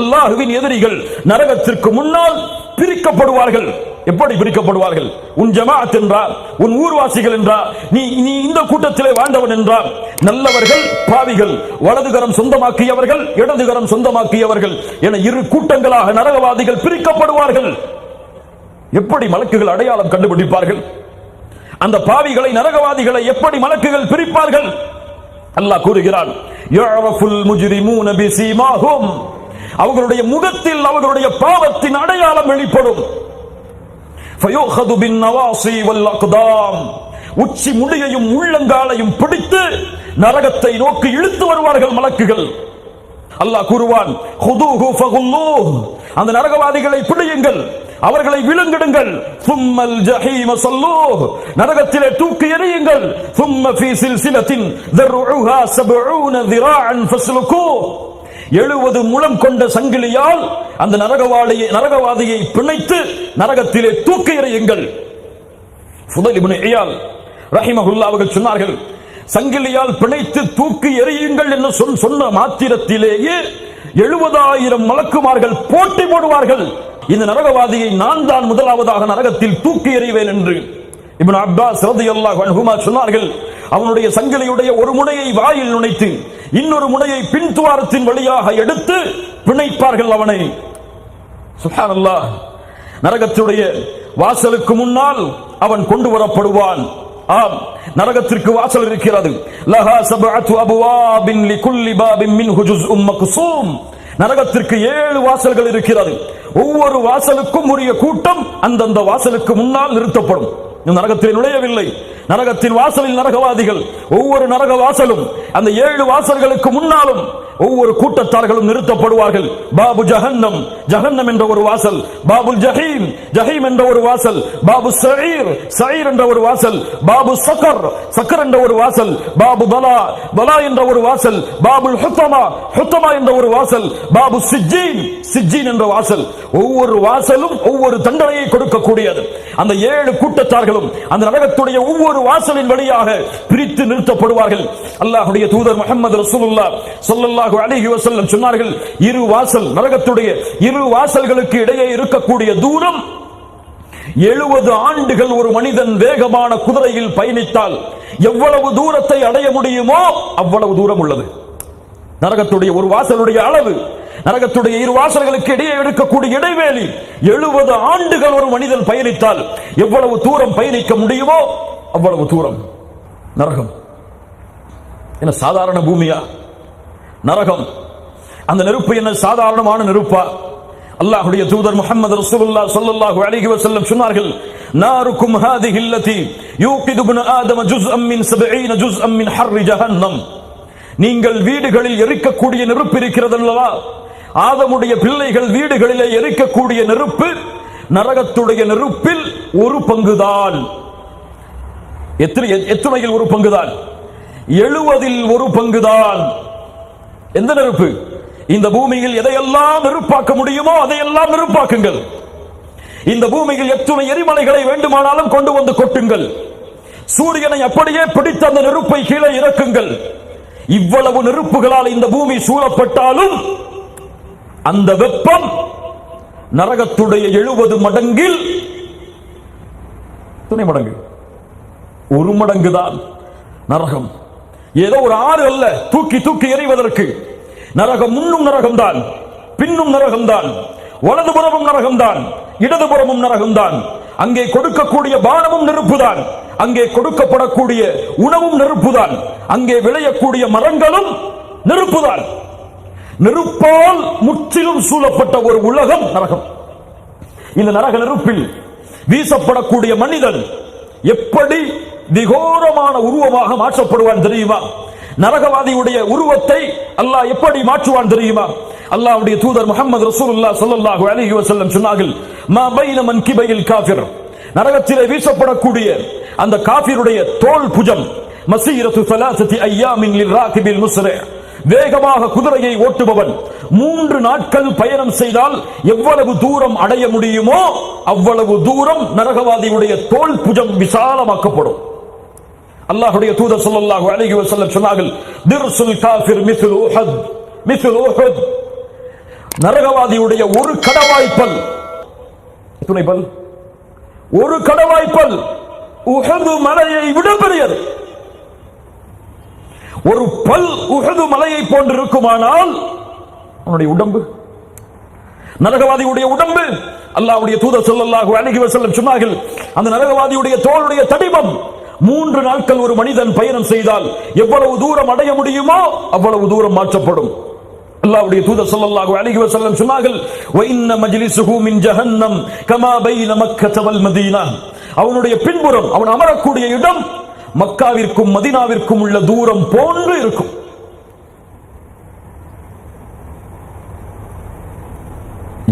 அல்லாஹ்வின் எதிரிகள் நரகத்திற்கு முன்னால் பிரிக்கப்படுவார்கள். எப்படி பிரிக்கப்படுவார்கள்? உன் ஜமாஅத் என்றார், உன் ஊர்வாசிகள் என்றார், நீ இந்த கூட்டத்திலே வாழ்ந்தவன் என்றார். நல்லவர்கள் பாவிகள், வலதுகரம் சொந்தமாக்கியவர்கள் இடதுகரம் சொந்தமாக்கியவர்கள் என இரு கூட்டங்களாக நரகவாதிகள் பிரிக்கப்படுவார்கள். எப்படி மலக்குகள் அடையாளம் கண்டுபிடிப்பார்கள்? அந்த பாவிகளை நரகவாதிகளை எப்படி மலக்குகள் பிரிப்பார்கள்? அல்லாஹ் கூறுகிறான், யஅரஃபுல் முஜ்ரிமூன பிஸீமாஹும், அவர்களுடைய முகத்தில் அவர்களுடைய பாவத்தின் அடையாளம் வெளிப்படும். ஃபயூஹது பின் நவாசி வல் அக்தாம், உச்சி முடியையும் உள்ளங்காலையும் பிடித்து நரகத்தை நோக்கி இழுத்து வருவார்கள் மலக்குகள். அல்லாஹ் கூறுவான், ஹுதூஹு ஃபகுல்லூஹ், அந்த நரகவாதிகளை பிடியுங்கள், அவர்களை விழுங்கிடுங்கள். சும்மல் ஜஹீம ஸல்லூஹ், நரகத்திலே தூக்கி எறியுங்கள். சும்ம ஃபீ சில்சிலத்தின் தர்உஹா 70 ذراعا ஃபஸ்லுகூஹ், 70 முழம் கொண்ட சங்கிலியால் அந்த நரகவாதியை பிணைத்து நரகத்திலே தூக்கி எறியுங்கள். ஃபுதைல் இப்னு இயால் ரஹிமஹுல்லாஹ் அவர்கள் சொன்னார்கள், சங்கிலியால் பிணைத்து தூக்கி எறியுங்கள் என்று சொன்ன மாத்திரத்திலேயே 70,000 மலக்குமார்கள் போட்டி போடுவார்கள், இந்த நரகவாதியை நான் தான் முதலாவதாக நரகத்தில் தூக்கி எறிவேன் என்று. இப்னு அப்பாஸ் ரலியல்லாஹு அன்ஹுமா சொன்னார்கள், அவனுடைய சங்கிலியுடைய ஒரு முனையை வாயில் நுழைத்து இன்னொரு முனையை பின்துவாரத்தின் வழியாக எடுத்து பிணைப்பார்கள் அவனை. சுப்ஹானல்லாஹ். நரகத்துடைய வாசலுக்கு முன்னால் அவன் கொண்டு வரப்படுவான். ஆம், நரகத்திற்கு வாசல் இருக்கிறது. லஹா சபஅத்து அபுவாபின் லிகுல்லி பாபின் மின்ஹு ஜுஸ்உம் மக்ஸூம், நரகத்திற்கு 7 வாசல்கள் இருக்கிறது. ஒவ்வொரு வாசலுக்கும் உரிய கூட்டம் அந்தந்த வாசலுக்கு முன்னால் நிறுத்தப்படும். நரகத்தில் நுழையவில்லை, நரகத்தின் வாசலில் நரகவாதிகள். ஒவ்வொரு நரக வாசலும் அந்த 7 வாசல்களுக்கு முன்னாலும் ஒவ்வொரு கூட்டத்தார்களும் நிறுத்தப்படுவார்கள். பாபு ஜஹன்னம், ஜஹன்னம் என்ற ஒரு வாசல். பாபுல் ஜஹீம், ஜஹீம் என்ற ஒரு வாசல். பாபு சயீர், சயீர் என்ற ஒரு வாசல். பாபு சக்கர், சக்கர் என்ற ஒரு வாசல். பாபு பலா, பலா என்ற ஒரு வாசல். பாபுல் ஹுத்தமா, ஹுத்தமா என்ற ஒரு வாசல். பாபு சிஜ்ஜீன், சிஜ்ஜீன் என்ற வாசல். ஒவ்வொரு வாசலும் ஒவ்வொரு தண்டனையை கொடுக்கக்கூடியது. அந்த 7 கூட்டத்தார்களும் அந்த நரகத்துடைய ஒவ்வொரு வாசலின் வழியாக பிரித்து நிறுத்தப்படுவார்கள். அல்லாஹ்வுடைய தூதர் முஹம்மது ரசூலுல்லாஹ் ஸல்லல்லாஹு அலைஹி வஸல்லம் சொன்னார்கள், நரகத்துடைய 2 வாசல்களுக்கு இடையே இருக்கக்கூடிய தூரம் 70 ஆண்டுகள் ஒரு மனிதன் வேகமான குதிரையில் பயணித்தால் எவ்வளவு தூரத்தை அடைய முடியுமோ அவ்வளவு தூரம் உள்ளது. நரகத்துடைய ஒரு வாசலுடைய அளவு, நரகத்துடைய 2 வாசல்களுக்கு இடையே இருக்கக்கூடிய இடைவேளி 70 ஆண்டுகள் ஒரு மனிதன் பயணித்தால் எவ்வளவு தூரம் பயணிக்க முடியுமோ அவ்வளவு தூரம். நரகம் என்ன சாதாரண பூமியா? நரகம், அந்த நெருப்பு என்ன சாதாரணமான நெருப்பா? அல்லாஹ்வுடைய தூதர் முஹம்மது ரசூலுல்லாஹ் ஸல்லல்லாஹு அலைஹி வஸல்லம் சொன்னார்கள், நாருக்கும் ஹாதிஹி அல்லதி யூகிது இப்னு ஆதம ஜுஸ்அம் மின் 70 ஜுஸ்அம் மின் ஹர்ரி ஜஹன்னம், நீங்கள் வீடுகளில் எரிக்கக்கூடிய நெருப்பு இருக்கிறது அல்லவா, ஆதமுடைய பிள்ளைகள் வீடுகளிலே எரிக்கக்கூடிய நெருப்பு நரகத்துடைய நெருப்பில் 1 பங்குதான். எத்தனையில் 1 பங்குதான்? 70இல் 1 பங்குதான். எந்த நெருப்பு? இந்த பூமியில் எதையெல்லாம் நெருப்பாக்க முடியுமோ அதையெல்லாம் நெருப்பாக்குங்கள். இந்த பூமியில் எத்தனை எரிமலைகளை வேண்டுமானாலும் கொண்டு வந்து கொட்டுங்கள். சூரியனை அப்படியே பிடித்த அந்த நெருப்பை கீழே இறக்குங்கள். இவ்வளவு நெருப்புகளால் இந்த பூமி சூழப்பட்டாலும் அந்த வெப்பம் நரகத்துடைய 70 மடங்கில் துணை மடங்கு, 1 மடங்குதான். நரகம் ஏதோ ஒரு ஆறு அல்ல தூக்கி தூக்கி எறிவதற்கு. நரகம் முன்னும் நரகம்தான், பின்னும் நரகம்தான், வலதுபுறமும் நரகம்தான், இடதுபுறமும் நரகம்தான். அங்கே கொடுக்கக்கூடிய பானமும் நெருப்புதான், அங்கே கொடுக்கப்படக்கூடிய உணவும் நெருப்புதான், அங்கே விளையக்கூடிய மரங்களும் நெருப்புதான். நெருப்பால் முற்றிலும் சூழப்பட்ட ஒரு உலகம் நரகம். இந்த நரக நெருப்பில் வீசப்படக்கூடிய மனிதன் எப்படி விகோரமான உருவமாக மாற்றப்படுவான் தெரியுமா? நரகவாதியுடைய உருவத்தை அல்லாஹ் எப்படி மாற்றுவான் தெரியுமா? அல்லாஹ்வுடைய தூதர் முஹம்மது ரசூலுல்லாஹ் ஸல்லல்லாஹு அலைஹி வஸல்லம் சொன்னார்கள், மா பைன மன்கிபைல் காஃபிர், நரகத்திலே வீசப்படக்கூடிய அந்த காஃபிருடைய தோள் புஜம், மஸீரத்து ஸலாஸதி அய்யாமின் லிராகிபில் முஸ்ரி, வேகமாக குதிரையை ஓட்டுபவன் 3 நாட்கள் பயணம் செய்தால் எவ்வளவு தூரம் அடைய முடியுமோ அவ்வளவு தூரம் நரகவாதியுடைய தோள் புஜம் விசாலமாக்கப்படும். அல்லாஹ்வுடைய தூதர் ஸல்லல்லாஹு அலைஹி வஸல்லம் சொன்னார்கள், திர்சுல் காஃபிர் மிஸ்லு உஹத், மிஸ்லு உஹத், நரகவாதியுடைய ஒரு கடவாய்ப்பல், எத்தனை பல்? ஒரு கடவாய்ப்பல் உஹது மலையை விட பெரியது. ஒரு பல் உஹது மலையை போன்று இருக்குமானால் அவனுடைய உடம்பு, நரகவாதியுடைய உடம்பு, அல்லாஹ்வுடைய தூதர் ஸல்லல்லாஹு அலைஹி வஸல்லம் சொன்னார்கள், அந்த நரகவாதியுடைய தோளுடைய தடிமம் 3 நாட்கள் ஒரு மனிதன் பயணம் செய்தால் எவ்வளவு தூரம் அடைய முடியுமோ அவ்வளவு தூரம் மாற்றப்படும். அல்லாஹ்வுடைய தூதர் ஸல்லல்லாஹு அலைஹி வஸல்லம் சொன்னார்கள், வ இன்ன மஜ்லிஸுஹு மின் ஜஹன்னம் கமா பைன மக்கத வல் மதீனா, அவனுடைய பின்புறம் அவன் அமரக்கூடிய இடம் மக்காவிற்கும் மதீனாவிற்கும் உள்ள தூரம் போன்று இருக்கும்.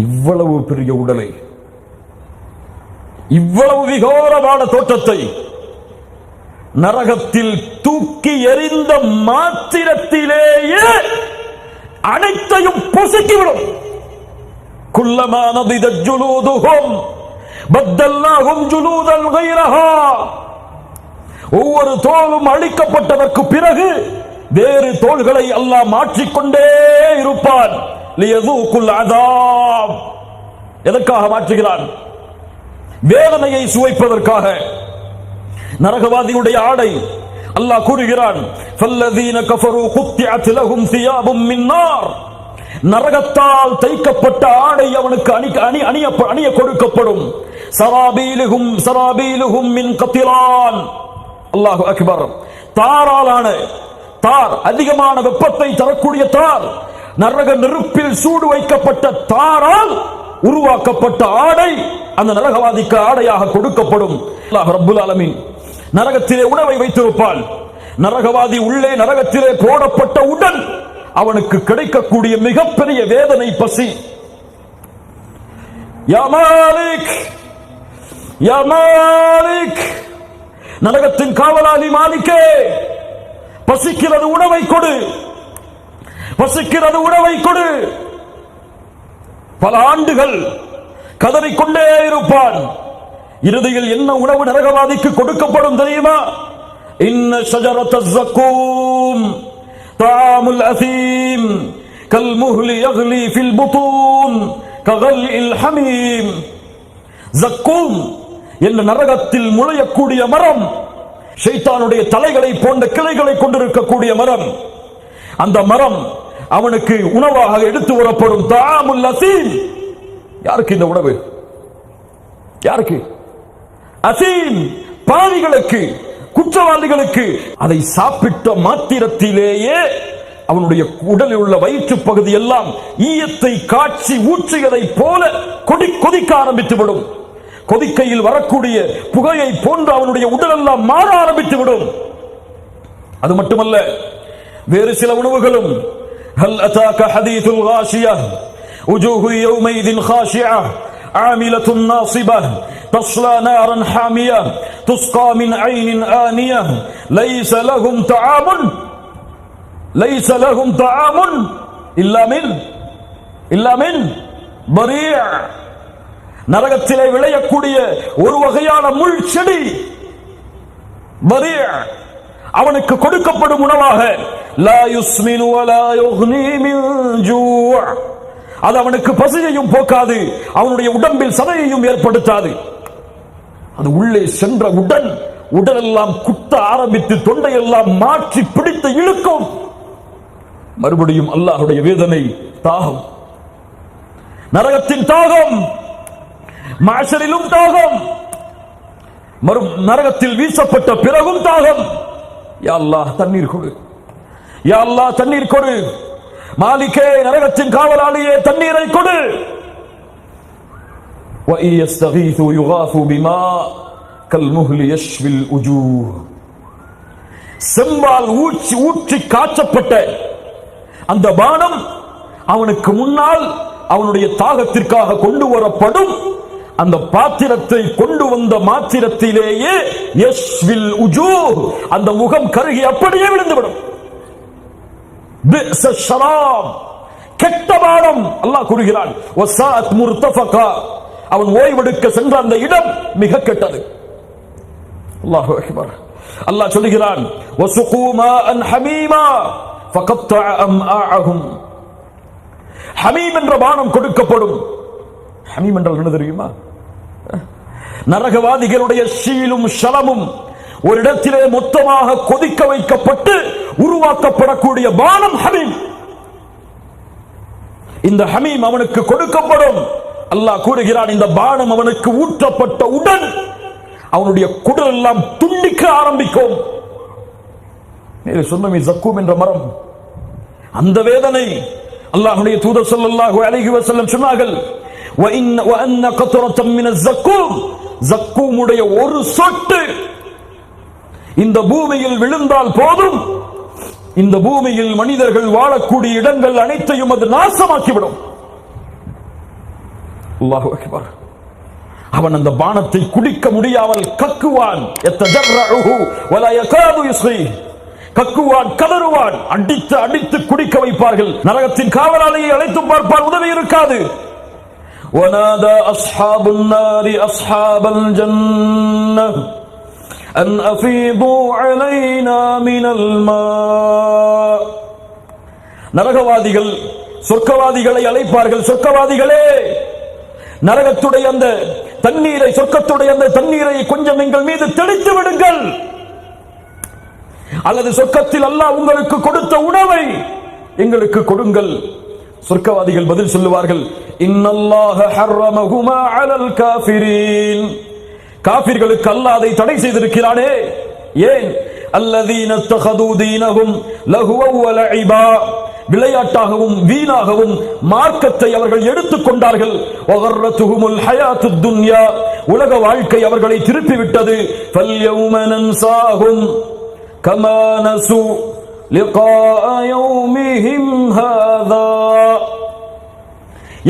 இவ்வளவு பெரிய உடலை, இவ்வளவு விகோரமான தோற்றத்தை நரகத்தில் தூக்கி எறிந்த மாத்திரத்திலேயே அனைத்தையும் பொசுக்கிவிடும். குல்லமா நதிதத் ஜுலூதுஹும் பத்தல்னாஹும் ஜுலூதன் கைரஹா, ஒவ்வொரு தோலும் அழிக்கப்பட்டதற்கு பிறகு வேறு தோள்களை அல்லாஹ் மாற்றிக்கொண்டே இருப்பான். லியதூகுல் அஸாப், எதற்காக மாற்றுகிறான்? வேதனையை சுவைப்பதற்காக. நரகவாதியுடைய ஆடை அல்லாஹ் கூறுகிறான், ஃபல்லதீன கஃபரு குத்திஅத் லஹும் தியாபும் மின் நார், நரகத்தால் தைக்கப்பட்ட ஆடை அவனுக்கு அணிய கொடுக்கப்படும். சராபீலுஹும் மின் கத்திலான், அல்லாஹு அக்பர், தாராலான, தார் அதிகமான வெப்பத்தை தரக்கூடிய தார், நரக நெருப்பில் சூடு வைக்கப்பட்ட தாரால் உருவாக்கப்பட்ட ஆடை அந்த நரகவாதிக்கு ஆடையாக கொடுக்கப்படும். அல்லாஹ் ரப்புல் ஆலமீன் நரகத்திலே உணவை வைத்திருப்பான். நரகவாதி உள்ளே நரகத்திலே போடப்பட்ட உடன் அவனுக்கு கிடைக்கக்கூடிய மிகப்பெரிய வேதனை பசி. யா மாலிக், யா மாலிக், நரகத்தின் காவலாளி மாலிக்கே, பசிக்கிறது உணவை கொடு, பசிக்கிறது உணவை கொடு. பல ஆண்டுகள் கதறிக்கொண்டே இருப்பான். இறுதியில் என்ன உணவு நரகவாதிக்கு கொடுக்கப்படும் தெரியுமா? இன்ன ஷஜரத்தஸ் ஸக்கூம் தஆமுல் அஸீம் கல்முஹ்லி யக்லி ஃபில் புதூன் ககல்இல் ஹமீம். ஸக்கூம் என்ற நரகத்தில் முளையக்கூடிய மரம், ஷைத்தானுடைய தலைகளை போன்ற கிளைகளை கொண்டிருக்கக்கூடிய மரம். அந்த மரம் அவனுக்கு உணவாக எடுத்து வரப்படும். தஆமுல் அஸீம், யாருக்கு இந்த உணவு? யாருக்கு? அஸீம், பாவிகளுக்கு, குற்றவாளிகளுக்கு. அதை சாப்பிட்ட மாத்திரத்திலேயே அவனுடைய உடலில் உள்ள வயிற்று பகுதி எல்லாம் ஈயத்தை காட்சி ஊற்றியதை போல கொதிக்க ஆரம்பித்து விடும். கொதிக்கையில் வரக்கூடிய புகையை போன்று அவனுடைய உடல் எல்லாம் மாற ஆரம்பித்து விடும். அது மட்டுமல்ல, வேறு சில உணவுகளும். ஹல் அதாக ஹதீதுல் காஷியா உஜூஹு யௌமைதின் காஷியா ஆமிலத்துன் நாஸிபா تصلى نارا حامية تسقى من عين آنية ليس لهم طعام إلا من ضريع. நரகத்திலே விளையக்கூடிய ஒரு வகையான முள் செடி ضريع அவனுக்கு கொடுக்கப்படும் உணவாக. லா யுஸ்மினு வலா யுக்னி மின் ஜூ', அது அவனுக்கு பசியையும் போக்காது, அவனுடைய உடம்பில் சதையையும் ஏற்படுத்தாது. அது உள்ளே சென்ற உடலெல்லாம் குத்த ஆரம்பித்து தொண்டையெல்லாம் மாற்றி பிடித்து இழுக்கும். மறுபடியும் அல்லாஹ்வுடைய வேதனை, தாகம், நரகத்தின் தாகம், மஹ்ஷரிலும் தாகம். நரகத்தில் வீசப்பட்ட பிறகும் தாகம். யா அல்லாஹ் தண்ணீர் கொடு, யா அல்லாஹ் தண்ணீர் கொடு, மாலிகே நரகத்தின் காவலாளியே தண்ணீரை கொடு. وَإِنْ يَسْتَغِيثُوا يُغَاثُوا بِمَاءٍ كَالْمُهْلِ يَشْوِي الْوُجُوهَ. செம்பால் ஊற்றி காய்ச்சப்பட்ட அந்த பானம் அவனுக்கு முன்னால் அவனுடைய தாகத்திற்காக கொண்டு வரப்படும். அந்த பாத்திரத்தை கொண்டு வந்த மாத்திரத்திலேயே யஷ்வில் உஜூஹ், அந்த முகம் கருகி அப்படியே விழுந்துவிடும். பிஸ ஷராப், கெட்ட பானம். அல்லாஹ் கூறுகிறான் வஸாஅத் முர்தஃபகா, அவன் ஓய்வெடுக்க சென்ற அந்த இடம் மிக கெட்டது. அல்லாஹு அக்பர். அல்லாஹ் சொல்கிறான் வஸுகூ மாஅன் ஹமீமா ஃபகத்தஅ அம்ஆஅஹும். ஹமீம் என்ற பானம் கொடுக்கப்படும். ஹமீம் என்றால் என்ன தெரியுமா? நரகவாதிகளுடைய ஷீலும் ஷலமும் ஒரு இடத்திலே மொத்தமாக கொதிக்க வைக்கப்பட்டு உருவாக்கப்படக்கூடிய பானம் ஹமீம். இந்த ஹமீம் அவனுக்கு கொடுக்கப்படும். அல்லாஹ் கூறுகிறான் இந்த பானம் அவனுக்கு ஊற்றப்பட்டவுடன் அவனுடைய குடல் எல்லாம் துண்டிக்க ஆரம்பிக்கும். சொன்னமே ஜக்கூம் என்ற மரம், அந்த வேதனை அல்லாஹ்வுடைய தூதர் ஸல்லல்லாஹு அலைஹி வஸல்லம் சொன்னார்கள் وَأَنَّ قَطْرَةً مِنَ الزَّقُّومِ, ஜக்கூமுடைய ஒரு சொட்டு இந்த பூமியில் விழுந்தால் போதும், இந்த பூமியில் மனிதர்கள் வாழக்கூடிய இடங்கள் அனைத்தையும் அது நாசமாக்கிவிடும். அல்லாஹு அக்பர். அவன் அந்த பானத்தை குடிக்க முடியாமல் கக்குவான். யத்தஜர்ரஉஹு வலா யகாது யுஸ்ரி, கக்குவான், கதறுவான். அடித்து அடித்து குடிக்க வைப்பார்கள். நரகத்தின் காவலாளியை அழைத்து பார்ப்பார், உதவி இருக்காது. وَنَادَى أَصْحَابُ النَّارِ أَصْحَابَ الْجَنَّةِ أَنْ أَفِيضُوا عَلَيْنَا مِنَ الْمَاءِ. நரகவாதிகள் சொர்க்கவாதிகளை அழைப்பார்கள், சொர்க்கவாதிகளே நரகத்துடைய அந்த தண்ணீரை, சொர்க்கத்துடைய அந்த தண்ணீரை கொஞ்சம் எங்கள் மீது தெளித்து விடுங்கள், அல்லது சொர்க்கத்தில் அல்லாஹ் உங்களுக்கு கொடுத்த உணவை எங்களுக்கு கொடுங்கள். சொர்க்கவாதிகள் பதில் சொல்லுவார்கள் இன்னல்லாஹ ஹர்ரமஹுமா அலல் காஃபிரீன், காஃபிர்களுக்கு அல்லாஹ் அதை தடை செய்திருக்கிறானே. ஏன்? அல்லதீன தகது தீனஹும் லஹுவ வ லஇபா, விளையாட்டாகவும் வீணாகவும் மார்க்கத்தை அவர்கள் எடுத்துக் கொண்டார்கள். வகர்ரத்துஹுமுல் ஹயாத்துத் துன்யா, உலக வாழ்க்கை அவர்களை திருப்பி விட்டது. ஃபல்யௌம நன்சாஹும் கமா நசு லிகாஅ யௌமிஹிம் ஹாதா,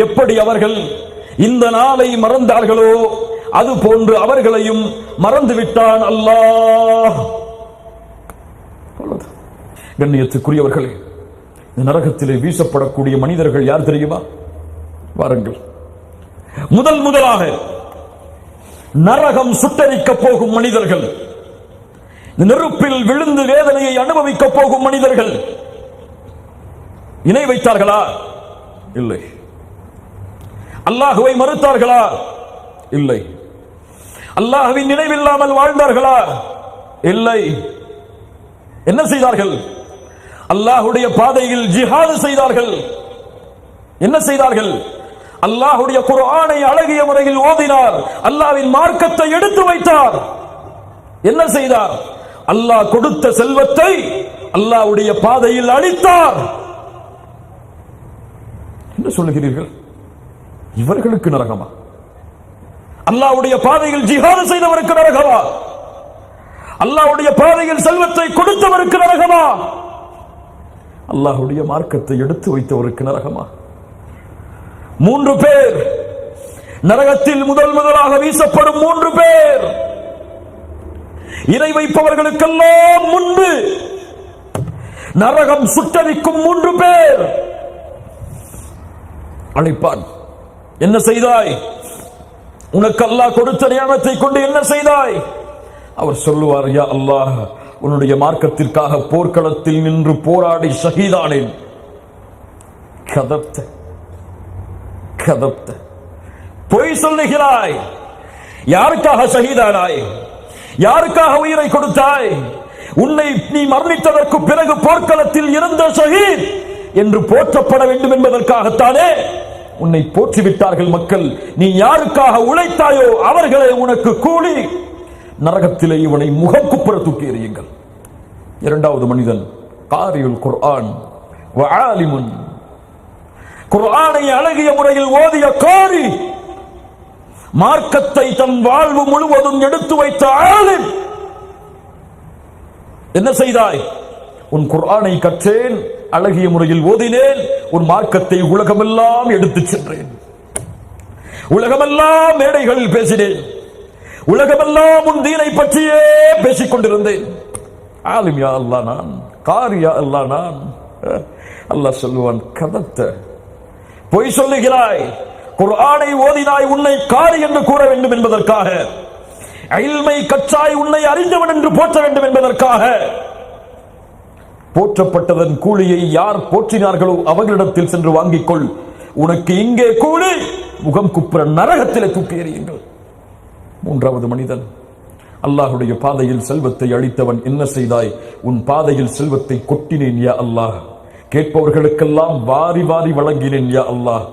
எப்படி அவர்கள் இந்த நாளை மறந்தார்களோ அது போன்று அவர்களையும் மறந்து விட்டான் அல்லாஹ். கண்ணியத்துக்குரியவர்களே, இந்த நரகத்திலே வீசப்படக்கூடிய மனிதர்கள் யார் தெரியுமா? வாருங்கள். முதலாக நரகம் சுட்டரிக்க போகும் மனிதர்கள், நெருப்பில் விழுந்து வேதனையை அனுபவிக்க போகும் மனிதர்கள் இணை வைத்தார்களா? இல்லை. அல்லாஹுவை மறுத்தார்களா? இல்லை. அல்லாஹுவின் நினைவில்லாமல் வாழ்ந்தார்களா? இல்லை. என்ன செய்தார்கள்? அல்லாஹுடைய பாதையில் ஜிஹாது செய்தார்கள். என்ன செய்தார்கள்? அல்லாஹுடைய குர்ஆனை அழகிய முறையில் ஓதினார், அல்லாஹ்வின் மார்க்கத்தை எடுத்து வைத்தார். என்ன செய்தார்? அல்லாஹ் கொடுத்த செல்வத்தை அல்லாஹ்வுடைய பாதையில் அளித்தார். என்ன சொல்லுகிறீர்கள்? இவர்களுக்கு நரகமா? அல்லாஹ்வுடைய பாதையில் ஜிஹாது செய்தவருக்கு நரகமா? அல்லாஹ்வுடைய பாதையில் செல்வத்தை கொடுத்தவருக்கு நரகமா? அல்லாஹ்வுடைய மார்க்கத்தை எடுத்து வைத்தவருக்கு நரகமா? 3 பேர் நரகத்தில் முதலாக வீசப்படும் 3 பேர், இணை வைப்பவர்களுக்கெல்லாம் முன்பு நரகம் சுட்டரிக்கும் 3 பேர். அழைப்பான், என்ன செய்தாய்? உனக்கு அல்லாஹ் கொடுத்த நியமத்தை கொண்டு என்ன செய்தாய்? அவர் சொல்லுவார், யா அல்லாஹ், உன்னுடைய மார்க்கத்திற்காக போர்க்களத்தில் நின்று போராடி ஷஹீதானேன். கதப்த கதப்த, பொய் சொல்லுகிறாய். யாருக்காக ஷஹீதானாய்? யாருக்காக உயிரை கொடுத்தாய்? உன்னை நீ மரணித்ததற்கு பிறகு போர்க்களத்தில் இருந்த ஷஹீத் என்று போற்றப்பட வேண்டும் என்பதற்காகத்தானே உன்னை போற்றிவிட்டார்கள் மக்கள். நீ யாருக்காக உழைத்தாயோ அவர்களே உனக்கு கூலி. நரகத்திலே இவனை முகக்குப்புற தூக்கி எறியுங்கள். இரண்டாவது மனிதன் காரியுல் குர்ஆன் வ ஆலிமுன், குர்ஆனை அழகிய முறையில் ஓதிய காரி, மார்க்கத்தை தன் வாழ்வு முழுவதும் எடுத்து வைத்த ஆலிம். என்ன செய்தாய்? உன் குர்ஆனை கற்றேன், அழகிய முறையில் ஓதினேன், உன் மார்க்கத்தை உலகமெல்லாம் எடுத்துச் சென்றேன், உலகமெல்லாம் மேடைகளில் பேசினேன், உலகமெல்லாம் உன் தீனை பற்றியே பேசிக் கொண்டிருந்தேன். ஆலிம் யா அல்லாஹ் நான், காரி யா அல்லாஹ் நான். அல்லாஹ் சொல்லுவான், கதத்த, பொய் சொல்லுகிறாய், குர்ஆனை ஓதினாய் உன்னை காரி என்று கூற வேண்டும் என்பதற்காக, இல்மை கற்றாய் உன்னை அறிந்தவன் என்று போற்ற வேண்டும் என்பதற்காக. போற்றப்பட்டதன் கூலியை யார் போற்றினார்களோ அவர்களிடத்தில் சென்று வாங்கிக் கொள். உனக்கு இங்கே கூலி, முகம் குப்புற நரகத்திலே தூக்கி எறியுங்கள். மூன்றாவது மனிதன் அல்லாஹ்வுடைய பாதையில் செல்வத்தை அளித்தவன். என்ன செய்தாய்? உன் பாதையில் செல்வத்தை கொட்டினேன் யா அல்லாஹ், கேட்பவர்களுக்கெல்லாம் வாரி வாரி வழங்கினேன் யா அல்லாஹ்.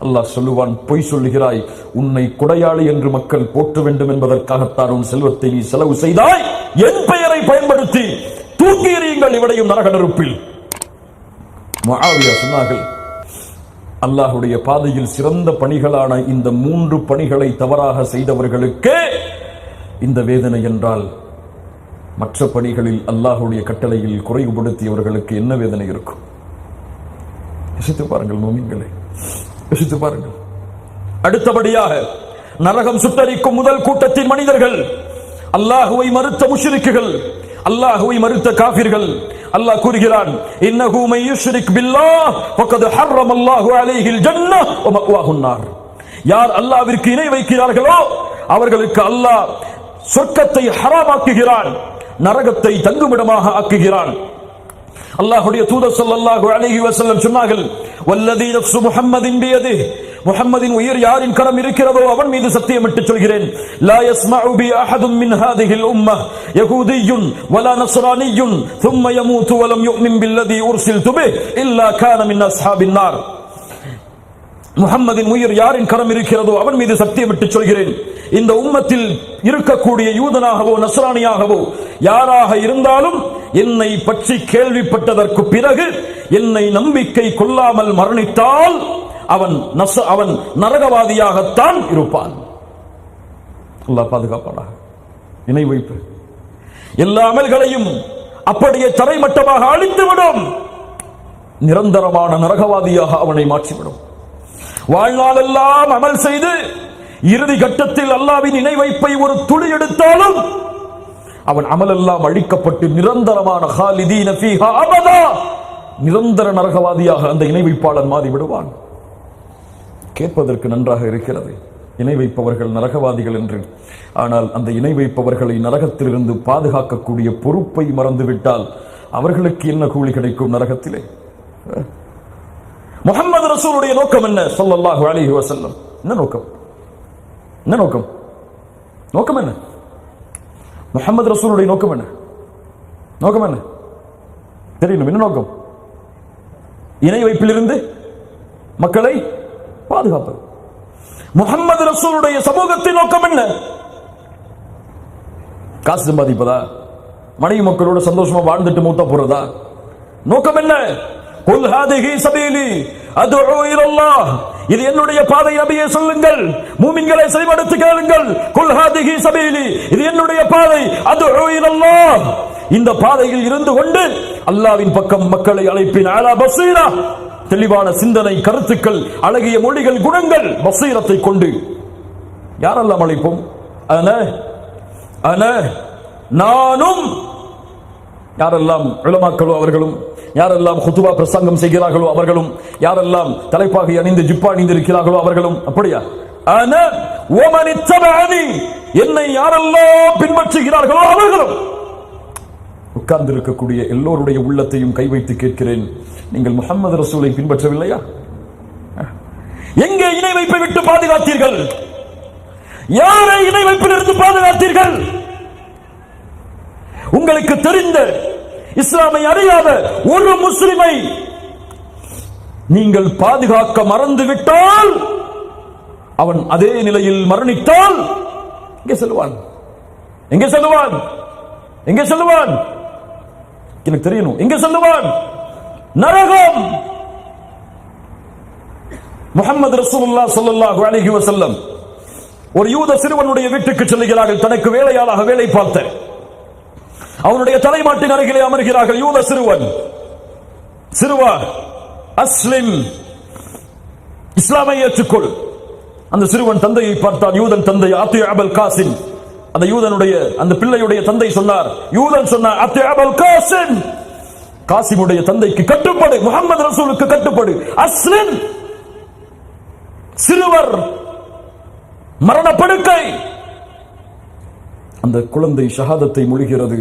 அல்லாஹ் சொல்லுவான், பொய் சொல்லுகிறாய், உன்னை கொடையாளி என்று மக்கள் போற்ற வேண்டும் என்பதற்காகத்தான் உன் செல்வத்தை நீ செலவு செய்தாய். என் பெயரை பயன்படுத்தி தூக்கி எறியுங்கள் இவரையும் நரக நெருப்பில். முஆவியா சொன்னார்கள், அல்லாஹ்வுடைய பாதையில் சிறந்த பணிகளான இந்த 3 பணிகளை தவறாக செய்தவர்களுக்கு இந்த வேதனை என்றால், மற்ற பணிகளில் அல்லாஹ்வுடைய கட்டளையில் குறைவுபடுத்தியவர்களுக்கு என்ன வேதனை இருக்கும்? யோசித்து பாருங்கள் மூமின்களே, யோசித்து பாருங்கள். அடுத்தபடியாக நரகம் சுட்டரிக்கும் முதல் கூட்டத்தின் மனிதர்கள் அல்லாஹ்வை மறுத்த முஷ்ரிக்குகள், அல்லாஹ்வை மறுத்த காஃபிர்கள். அல்லாஹ் கூறுகிறான், இன்னஹு மை யுஷ்ரிக் பில்லாஹ் ஃபகத் ஹர்ரமல்லாஹு அலைஹில் ஜன்னஹ் வ மஅவாஹுன் நார். யார் அல்லாஹ்விற்கு இணை வைக்கிறார்களோ அவர்களுக்கு அல்லாஹ் சொர்க்கத்தை ஹராமாக்குகிறான், நரகத்தை தங்குமிடமாக ஆக்குகிறான். அல்லாஹ்வுடைய தூதர் ஸல்லல்லாஹு அலைஹி வஸல்லம் சொன்னார்கள், வல்லதி நஃப்சு முஹம்மதின் பியதிஹி, முஹம்மதின் உயிர் யாரின் கரம் இருக்கிறதோ அவன் மீது சத்தியமிட்டு சொல்கிறேன், லா யஸ்மஉ பி அஹதும் மின் ஹாதிஹில் உம்மஹ் யஹூதிய்யுன் வலா நஸ்ரானிய்யுன் ثم يموت ولم يؤمن بالذي أرسلت به إلا كان من أصحاب النار. முஹம்மதின் உயிர் யாரின் கரம் இருக்கிறதோ அவன் மீது சத்தியமிட்டு சொல்கிறேன், இந்த உம்மத்தில் இருக்கக்கூடிய யூதனாகவோ நஸ்ரானியாகவோ யாராக இருந்தாலும் என்னை பற்றி கேள்விப்பட்டதற்கு பிறகு என்னை நம்பிக்கை கொள்ளாமல் மரணித்தால் அவன் நரகவாதியாகத்தான் இருப்பான். அல்லாஹ் பாதுகாப்பானாக. இணை வைப்பு எல்லா அமல்களையும் அப்படியே தரைமட்டமாக அழித்துவிடும், நிரந்தரமான நரகவாதியாக அவனை மாற்றிவிடும். வாழ்நாளெல்லாம் அமல் செய்து இறுதி கட்டத்தில் அல்லாஹ்வின் இணை வைப்பை ஒரு துளி எடுத்தாலும் அவன் அமலெல்லாம் அழிக்கப்பட்டு நிரந்தரமான ஹாலிதீன ஃபீஹா அபதா, நிரந்தர நரகவாதியாக அந்த இணை வைப்பாளன் மாறி விடுவான். கேட்பதற்கு நன்றாக இருக்கிறது, இணை வைப்பவர்கள் நரகவாதிகள் என்று. ஆனால் அந்த இணை வைப்பவர்களை நரகத்திலிருந்து பாதுகாக்கக்கூடிய பொறுப்பை மறந்துவிட்டால் அவர்களுக்கு என்ன கூலி கிடைக்கும் நரகத்திலே? முஹம்மது ரசூலுடைய நோக்கம் என்ன? ஸல்லல்லாஹு அலைஹி வஸல்லம் என்ன நோக்கம்? என்ன நோக்கம்? நோக்கம் என்ன? முஹம்மது ரசூலுடைய நோக்கம் என்ன? நோக்கம் என்ன தெரியணும். என்ன நோக்கம்? இணை வைப்பிலிருந்து மக்களை பாதுகாப்பது. முஹம்மது ரசூலுடைய சமூகத்தின் நோக்கம் என்ன? காசு சம்பாதிப்பதா? மனைவி மக்களோட சந்தோஷமா வாழ்ந்துட்டு மூத்தா போறதா? நோக்கம் என்ன? குல் ஹாதிஹி சபீலி அத்உ இலல்லாஹ், இது என்னுடைய பாதை நபியே சொல்லுங்கள், மூமின்களை செவிமடுத்து கேளுங்கள். குல் ஹாதிஹி சபீலி, இது என்னுடைய பாதை, அத்உ இலல்லாஹ், இந்த பாதையில் இருந்து கொண்டு அல்லாஹ்வின் பக்கம் மக்களை அழைப்பின் அலா பஸீரா, தெளிவான சிந்தனை, கருத்துக்கள், அழகிய மொழிகள், குணங்கள், பஸீரத்தை கொண்டு யாரெல்லாம் அழைப்போம்? நானும், யாரெல்லாம் உலமாக்களோ அவர்களும், யாரெல்லாம் குதுபா பிரசங்கம் செய்கிறார்களோ அவர்களும், யாரெல்லாம் தலைப்பாகை அணிந்து ஜிப்பா அணிந்திருக்கிறார்களோ அவர்களும். அப்படியா? என்னை யாரெல்லாம் பின்பற்றுகிறார்களோ அவர்களும். உட்கார்ந்து இருக்கக்கூடிய எல்லோருடைய உள்ளத்தையும் கை வைத்து கேட்கிறேன், நீங்கள் முஹம்மது ரசூலை பின்பற்றவில்லையா? எங்கே இணை வைப்பை விட்டு பாதுகாத்தீர்கள்? யாரை இணை வைப்பிலிருந்து பாதுகாத்தீர்கள்? உங்களுக்கு தெரிந்த இஸ்லாமை அறியாத ஒரு முஸ்லிமை நீங்கள் பாதுகாக்க மறந்துவிட்டால் அவன் அதே நிலையில் மரணித்தால் இங்கே செல்வான். எங்கே செல்லுவான்? எங்கே செல்லுவான்? எனக்கு தெரியணும். எங்கே செல்லுவான்? நரகம். முஹம்மது ரசூலுல்லாஹ் ஸல்லல்லாஹு அலைஹி வஸல்லம் ஒரு யூத சிறுவனுடைய வீட்டுக்கு செல்கிறார்கள். தனக்கு வேலையாளாக வேலை பார்த்த அவனுடைய தலைமாட்டின் அருகிலே அமர்கிறார்கள். யூத சிறுவா அஸ்லிம், இஸ்லாமை ஏற்றுக்கொள். அந்த சிறுவன் தந்தையை பார்த்தான். யூதன் தந்தை அத்தி அபுல் காசிம். அந்த யூதனுடைய அந்த பிள்ளையுடைய தந்தை சொன்னார், யூதன் சொன்னார், அத்தி அபுல் காசிம், காசிமுடைய தந்தைக்கு கட்டுப்படு, முஹம்மது ரசூலுக்கு கட்டுப்படு. அஸ்லிம், சிறுவர் மரணப்படுக்கை. அந்த குழந்தை ஷஹாதத்தை மொழிகிறது.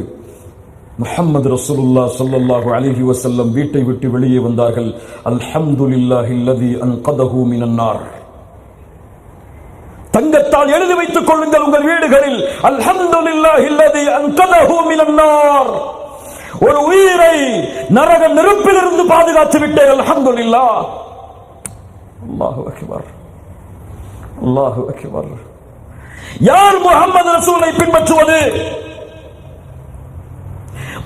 முஹம்மது ரசூலுல்லாஹ் ஸல்லல்லாஹு அலைஹி வஸல்லம் வீட்டை விட்டு வெளியே வந்தார்கள். அல்ஹம்துலில்லாஹில்லதி அன்கதஹு மினன் நார். தங்கத்தால் எழுதி வைத்துக் கொள்ளுங்கள் உங்கள் வீடுகளில், அல்ஹம்துலில்லாஹில்லதி அன்கதஹு மினன் நார். ஒரு உயிரை நரக நெருப்பிலிருந்து பாதுகாத்து விட்டேன். அல்ஹம்துலில்லாஹ். அல்லாஹு அக்பர், அல்லாஹு அக்பர். யார் முஹம்மது ரசூலை பின்பற்றுவது?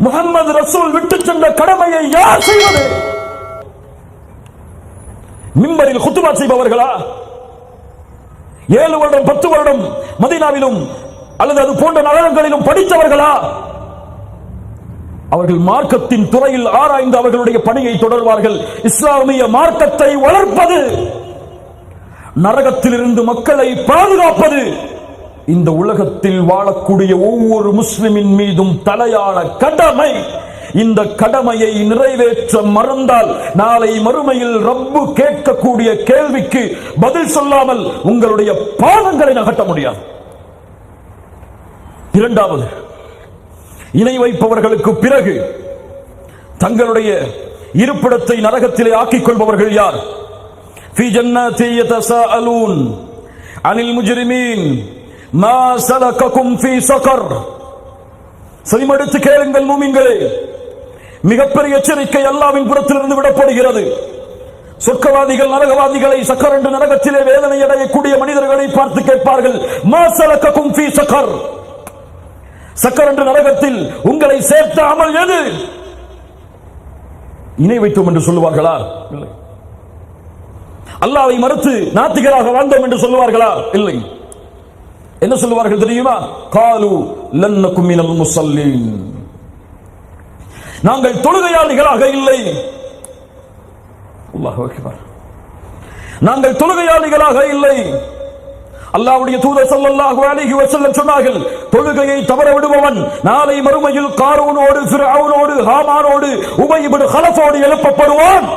முஹம்மது ரசூல் விட்டு சென்ற கடமையை யார் செய்வது? மிம்பரில் குத்துபா செய்பவர்களா? 7 வருடம் 10 வருடம் மதீனாவிலும் அல்லது அது போன்ற நகரங்களிலும் படித்தவர்களா? அவர்கள் மார்க்கத்தின் துறையில் ஆராய்ந்து அவர்களுடைய பணியை தொடர்வார்கள். இஸ்லாமிய மார்க்கத்தை வளர்ப்பது, நரகத்திலிருந்து மக்களை பாதுகாப்பது இந்த உலகத்தில் வாழக்கூடிய ஒவ்வொரு முஸ்லிமின் மீதும் தலையான கடமை. இந்த கடமையை நிறைவேற்ற மறந்தால் நாளை மறுமையில் ரப்பு கேட்கக்கூடிய கேள்விக்கு பதில் சொல்லாமல் உங்களுடைய பாதங்களை நகட்ட முடியாது. இரண்டாவது, இணை வைப்பவர்களுக்கு பிறகு தங்களுடைய இருப்பிடத்தை நரகத்திலே ஆக்கிக் கொள்பவர்கள் யார்? ஃபீ ஜன்னாத்தி யதஸாஅலூன் அனில் முஜ்ரிமீன் மா ஸலககும் ஃபீ ஸகர். செவிமடுத்து கேளுங்கள் மூமின்களே, மிகப்பெரிய எச்சரிக்கை அல்லாஹ்வின் புறத்திலிருந்து விடப்படுகிறது. சொர்க்கவாதிகள் நரகவாதிகளை சக்கர் என்ற நரகத்திலே வேதனை அடையக்கூடிய மனிதர்களை பார்த்து கேட்பார்கள், மா ஸலககும் ஃபீ ஸகர். சக்கர் என்ற நரகத்தில் உங்களை சேர்த்த அமல் எது? இணை வைத்தோம் என்று சொல்லுவார்களா? இல்லை. அல்லாஹ்வை மறுத்து நாத்திகராக வாழ்ந்தோம் என்று சொல்லுவார்களா? இல்லை. என்ன சொல்லுவார்கள் தெரியுமா? காலு லன்னகும் மினல் முஸல்லீன். நாங்கள் தொழுகையாளிகளாக இல்லை. அல்லாஹு அக்பர். நாங்கள் தொழுகையாளிகளாக இல்லை. அல்லாஹ்வுடைய தூதர் ஸல்லல்லாஹு அலைஹி வஸல்லம் சொன்னார்கள், தொழுகையை தவற விடுபவன் நாளை மறுமையில் காரூனோடு, ஃபிர்அவுனோடு, ஹாமானோடு, உபய் இப்னு கலஃபோடு எழுப்பப்படுவான்.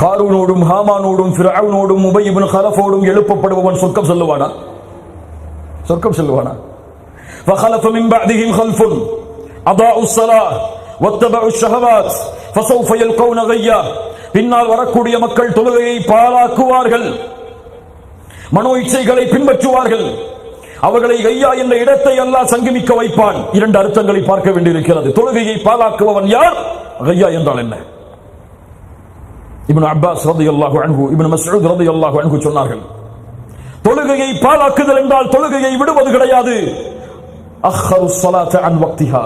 காரூனோடும், ஹாமானோடும், ஃபிர்அவுனோடும், உபய் இப்னு கலஃபோடும் எழுப்பப்படுபவன் சொர்க்கம் செல்லுவானா? சொர்க்கம் செல்லுவானா? فخلف من بعدهم خلف اضاعوا الصلاه واتبعوا الشهوات فسوف يلقون غيا. பின்னால் வரக்கூடிய மக்கள் தொழுகையை பாழாக்குவார்கள், மனோ இச்சைகளை பின்பற்றுவார்கள். அவர்களை கையா என்ற இடத்தை அல்லாஹ் சங்கமிக்க வைப்பான். 2 அர்த்தங்களை பார்க்க வேண்டியிருக்கிறது. தொழுகையை பாழாக்குபவன் யார்? கையா என்றால் என்ன? இப்னு அப்பாஸ் ரலியல்லாஹு அன்ஹு, இப்னு மஸ்ஊத் ரலியல்லாஹு அன்ஹு சொன்னார்கள், தொழுகையை பாழாக்குதல் என்றால் தொழுகையை விடுவது கிடையாது. அஹ்ஹரு ஸலாத அன் வக்திஹா.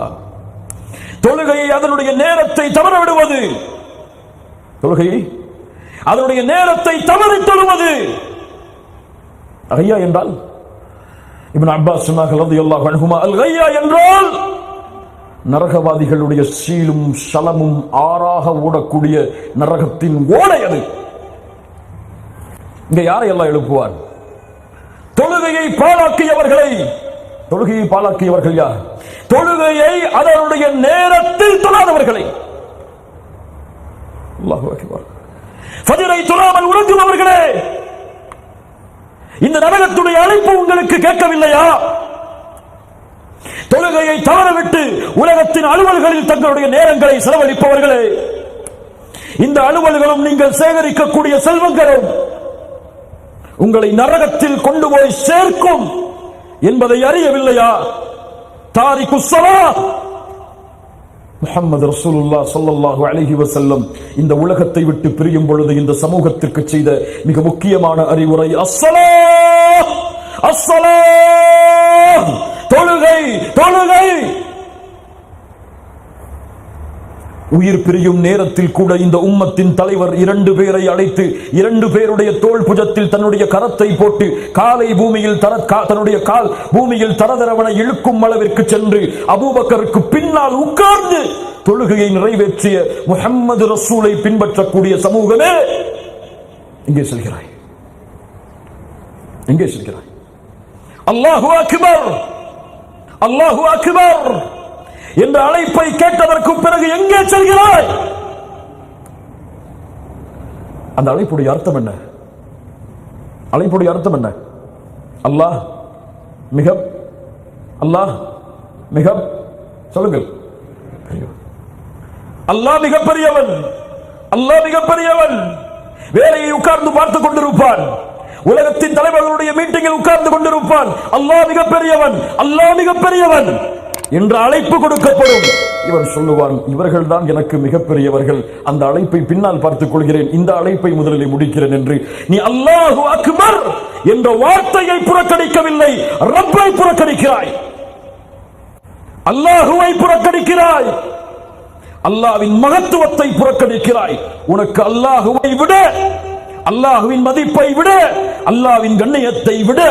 தொழுகையை அதனுடைய நேரத்தை தவற விடுவது. தொழுகையை அதனுடைய நேரத்தை தவறி தொழுவது. கையா என்றால் இப்னு அப்பாஸ் சொன்னார்கள் ரலியல்லாஹு அன்ஹுமா, அல் கையா என்றால் நரகவாதிகளுடைய சீலும் ஷலமும் ஆறாக ஓடக்கூடிய நரகத்தின் ஓடை அது. இங்க யாரை எல்லாம் எழுப்புவார்? தொழுகையை பாழாக்கியவர்களை. தொழுகையை பாழாக்கியவர்கள் யார்? தொழுகையை அதனுடைய நேரத்தில் தொழாதவர்களை. அல்லாஹு அக்பர். ஃபஜ்ரை தொழாமல் உறங்குபவர்களே, இந்த நரகத்துடைய அழைப்பு உங்களுக்கு கேட்கவில்லையா? தொழுகையை தவறவிட்டு உலகத்தின் அலுவல்களில் தங்களுடைய நேரங்களை செலவழிப்பவர்களே, இந்த அலுவல்களும் நீங்கள் சேகரிக்கக்கூடிய செல்வங்களும் உங்களை நரகத்தில் கொண்டு போய் சேர்க்கும் என்பதை அறியவில்லையா? தாரிகு ஸலாத் முஹம்மது ரசூலுல்லாஹ் ஸல்லல்லாஹு அலைஹி வஸல்லம் இந்த உலகத்தை விட்டு பிரியும் பொழுது இந்த சமூகத்திற்கு செய்த மிக முக்கியமான அறிவுரை, அஸ்ஸலாத் அஸ்ஸலாத். ஸலாத், தொழுகை தொழுகை. உயிர் பிரியும் நேரத்தில் கூட இந்த உம்மத்தின் தலைவர் 2 பேரை அழைத்து 2 பேருடைய தோள் புஜத்தில் தன்னுடைய கரத்தை போட்டு காலை பூமியில் தன்னுடைய கால் பூமியில் தரதரவன இழுக்கும் அளவிற்கு சென்று அபூபக்கருக்கு பின்னால் உட்கார்ந்து தொழுகையை நிறைவேற்றிய முஹம்மது ரசூலை பின்பற்றக்கூடிய சமூகமே, எங்கே செல்கிறாய்? எங்கே செல்கிறாய்? அல்லாஹு அக்பர், அல்லாஹு அக்பர் என்ற அழைப்பை கேட்டதற்கு பிறகு எங்கே செல்கிறாய்? அந்த அழைப்புடைய அர்த்தம் என்ன? அழைப்புடைய அர்த்தம் என்ன? அல்லாஹ் மிக, அல்லாஹ் மிக, சொல்லுங்கள், அல்லாஹ் மிகப்பெரியவன், அல்லாஹ் மிகப்பெரியவன். வேலையை உட்கார்ந்து பார்த்துக் கொண்டிருப்பான், உலகத்தின் தலைவர்களுடைய மீட்டிங்கில் உட்கார்ந்து கொண்டிருப்பான். அல்லாஹ் மிகப்பெரியவன், அல்லாஹ் மிகப்பெரியவன் என்ற அழைப்பு கொடுக்கப்படும். இவன் சொல்லுவான், இவர்கள் தான் எனக்கு மிகப்பெரியவர்கள், அந்த அழைப்பை பின்னால் பார்த்துக் கொள்கிறேன், இந்த அழைப்பை முதலில் முடிக்கிறேன் என்று நீ அல்லாஹு அக்பர் என்ற வார்த்தையை புறக்கணிக்கவில்லை, ரப்பை புறக்கணிக்கிறாய், அல்லாஹுவை புறக்கணிக்கிறாய், அல்லாஹ்வின் மகத்துவத்தை புறக்கணிக்கிறாய். உனக்கு அல்லாஹுவை விட, அல்லாஹுவின் மதிப்பை விட, அல்லாஹ்வின் கண்ணியத்தை விட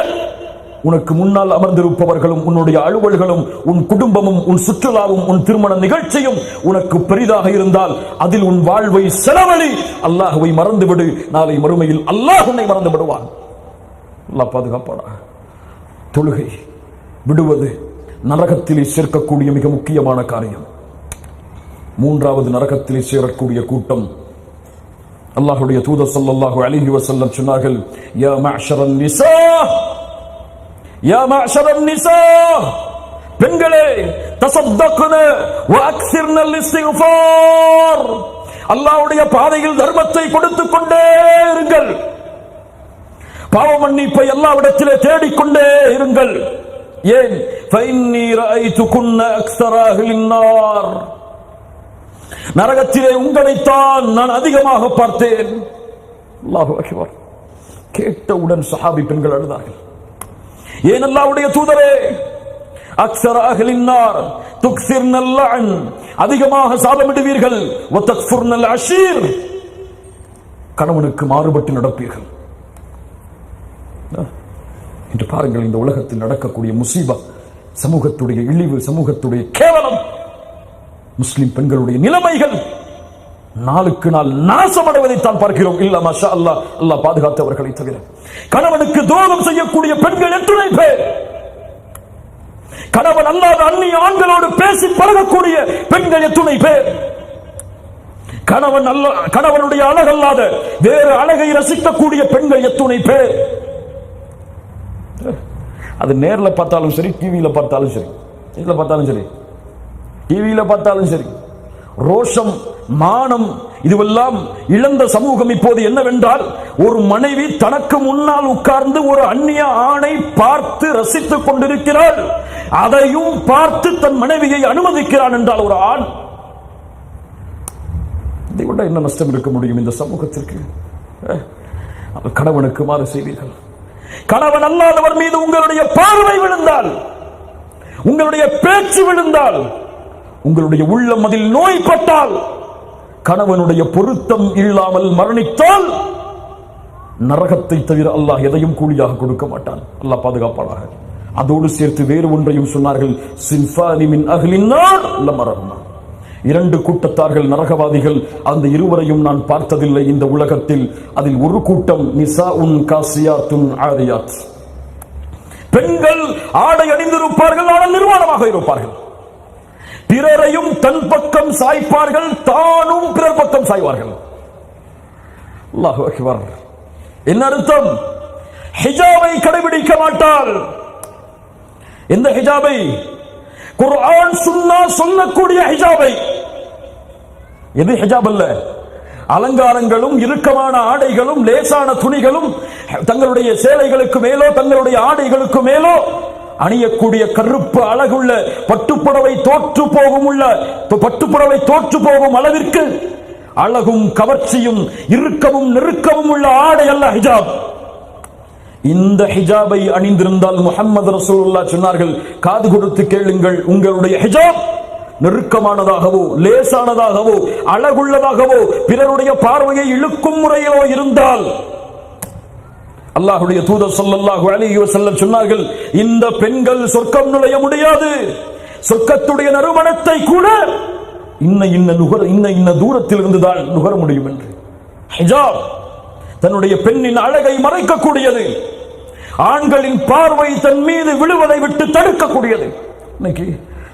உனக்கு முன்னால் அமர்ந்திருப்பவர்களும் உன்னுடைய அலுவல்களும் உன் குடும்பமும் உன் சுற்றுலாவும் உன் திருமண நிகழ்ச்சியும் உனக்கு பெரிதாக இருந்தால் அதில் உன் வாழ்வை செலவழி. அல்லாஹுவை மறந்துவிடு, நாளை மறுமையில் அல்லாஹ் உன்னை மறந்து விடுவான். அல்லாஹ் பாதுகாப்பானா. தொழுகை விடுவது நரகத்திலே சேர்க்கக்கூடிய மிக முக்கியமான காரியம். 3வது நரகத்திலே சேரக்கூடிய கூட்டம், அல்லாஹ்வுடைய தூதர் ஸல்லல்லாஹு அலைஹி வஸல்லம் சொன்னார்கள், யா மஅஷரன் நிசா, யா மஅஷரன் நிசா, பெண்களே, தஸத்தக்ன வ அக்ஸிர்னல் இஸ்திக்ஃபார், அல்லாஹ்வுடைய பாதையில் தர்மத்தை கொடுத்துக் கொண்டே இருங்கள், பாவ மன்னிப்பை அல்லாஹ்விடத்திலே தேடிக்கொண்டே இருங்கள். ஏன்? ஃபஇன்னி ரஅய்துகுன்ன அக்ஸர அஹ்லின் நார், நரகத்திலே உங்களைத்தான் நான் அதிகமாக பார்த்தேன். அல்லாஹு அக்பர். கேட்டவுடன் சஹாபி பெண்கள் அழுதார்கள். ஏன் அல்லாஹ்வுடைய தூதரே, அக்ஸர அஹ்லின் நார் துக்ஸிர்னல் லஅன், அதிகமாக சாபமிடுவீர்கள், வ தக்ஃபுர்னல் அஷீர், கணவனுக்கு மாறுபட்டு நடப்பீர்கள். என்று பாருங்கள், இந்த உலகத்தில் நடக்கக்கூடிய முசீபா, சமூகத்துடைய இழிவு, சமூகத்துடைய கேவலம், முஸ்லிம் பெண்களுடைய நிலைமைகள் நாளுக்கு நாள் நாசமடைவதைத்தான் பார்க்கிறோம். இல்ல மாஷா அல்லாஹ், அல்லாஹ் பாதுகாத்தவர்களை தவிர. கணவனுக்கு துரோகம் செய்யக்கூடிய பெண்கள் எத்தனை பேர்? கணவன் அல்லாத அந்நிய ஆண்களோடு பேசி பழகக்கூடிய பெண்கள் எத்தனை பேர்? கணவனுடைய அழகல்லாத வேறு அழகை ரசிக்கக்கூடிய பெண்கள் எத்தனை பேர்? அது நேர்ல பார்த்தாலும் சரி, டிவியில பார்த்தாலும் சரி, இதுல பார்த்தாலும் சரி, டிவியில பார்த்தாலும் சரி, ரோஷம், மானம் இதுவெல்லாம் இழந்த சமூகம் இப்போது என்னவென்றால், ஒரு மனைவி தனக்கு முன்னால் உட்கார்ந்து ஒரு அந்நிய ஆணை பார்த்து ரசித்துக் கொண்டிருக்கிறாள், அதையும் பார்த்து தன் மனைவியை அனுமதிக்கிறான் என்றால் ஒரு ஆண், இதை விட என்ன நஷ்டம் இருக்க முடியும் இந்த சமூகத்திற்கு? கணவனுக்கு மாறு செய்வீர்கள். கணவன் அல்லாதவர் மீது உங்களுடைய பார்வை விழுந்தால், உங்களுடைய பேச்சு விழுந்தால், உங்களுடைய உள்ளம் அதில் நோய்பட்டால், கணவனுடைய பொருத்தம் இல்லாமல் மரணித்தால் நரகத்தை தவிர அல்லாஹ் எதையும் கூலியாக கொடுக்க மாட்டான். அல்லாஹ் பாதுகாப்பானாக. அதோடு சேர்த்து வேறு ஒன்றையும் சொன்னார்கள், சின்ஃபானி மின் அஹ்லின் நார் லமரஹுமா, 2 கூட்டத்தார்கள் நரகவாதிகள், அந்த இருவரையும் நான் பார்த்ததில்லை இந்த உலகத்தில். அதில் ஒரு கூட்டம் நிசாஉன் காசியாத்துன் ஆரியாத், பெண்கள் ஆடை அணிந்திருப்பார்கள், ஆனால் நிர்வாணமாக இருப்பார்கள், பிறரையும் தன் பக்கம் சாய்ப்பார்கள், தானும் பிறர் பக்கம் சாய்வார்கள். அல்லாஹு அக்பர். என்ன அர்த்தம்? ஹிஜாபை கடைபிடிக்க மாட்டாள். எந்த ஹிஜாபை? குர்ஆன் சுன்னா சொல்லக்கூடிய ஹிஜாபை. எது ஹிஜாப் அல்ல? அலங்காரங்களும் இறுக்கமான ஆடைகளும் லேசான துணிகளும் தங்களுடைய சேலைகளுக்கு மேலோ தங்களுடைய ஆடைகளுக்கு மேலோ அணியக்கூடிய கருப்பு அழகுள்ள பட்டுப்புடவை தோற்று போகும் அளவிற்கு அழகும் கவர்ச்சியும் இறுக்கமும் நெருக்கமும் உள்ள ஆடை அல்ல ஹிஜாப். இந்த ஹிஜாபை அணிந்திருந்தால் முஹம்மது ரசூலுல்லாஹ் சொன்னார்கள், காது கொடுத்து கேளுங்கள், உங்களுடைய ஹிஜாப் நெருக்கமானதாகவோ லேசானதாகவோ அழகுள்ளதாகவோ பிறருடைய பார்வையை இழுக்கும் முறையிலோ இருந்தால் அல்லாஹ்வுடைய தூதர் ஸல்லல்லாஹு அலைஹி வஸல்லம் சொன்னார்கள், இந்த பெண்கள் சொர்க்கம் நுழைய முடியாது, சொர்க்கத்துடைய நறுமணத்தை கூட இன்ன தூரத்தில் இருந்துதான் நுகர முடியும் என்று. ஹிஜாப் தன்னுடைய பெண்ணின் அழகை மறைக்கக்கூடியது, ஆண்களின் பார்வை தன் மீது விழுவதை விட்டு தடுக்கக்கூடியது. இன்னைக்கு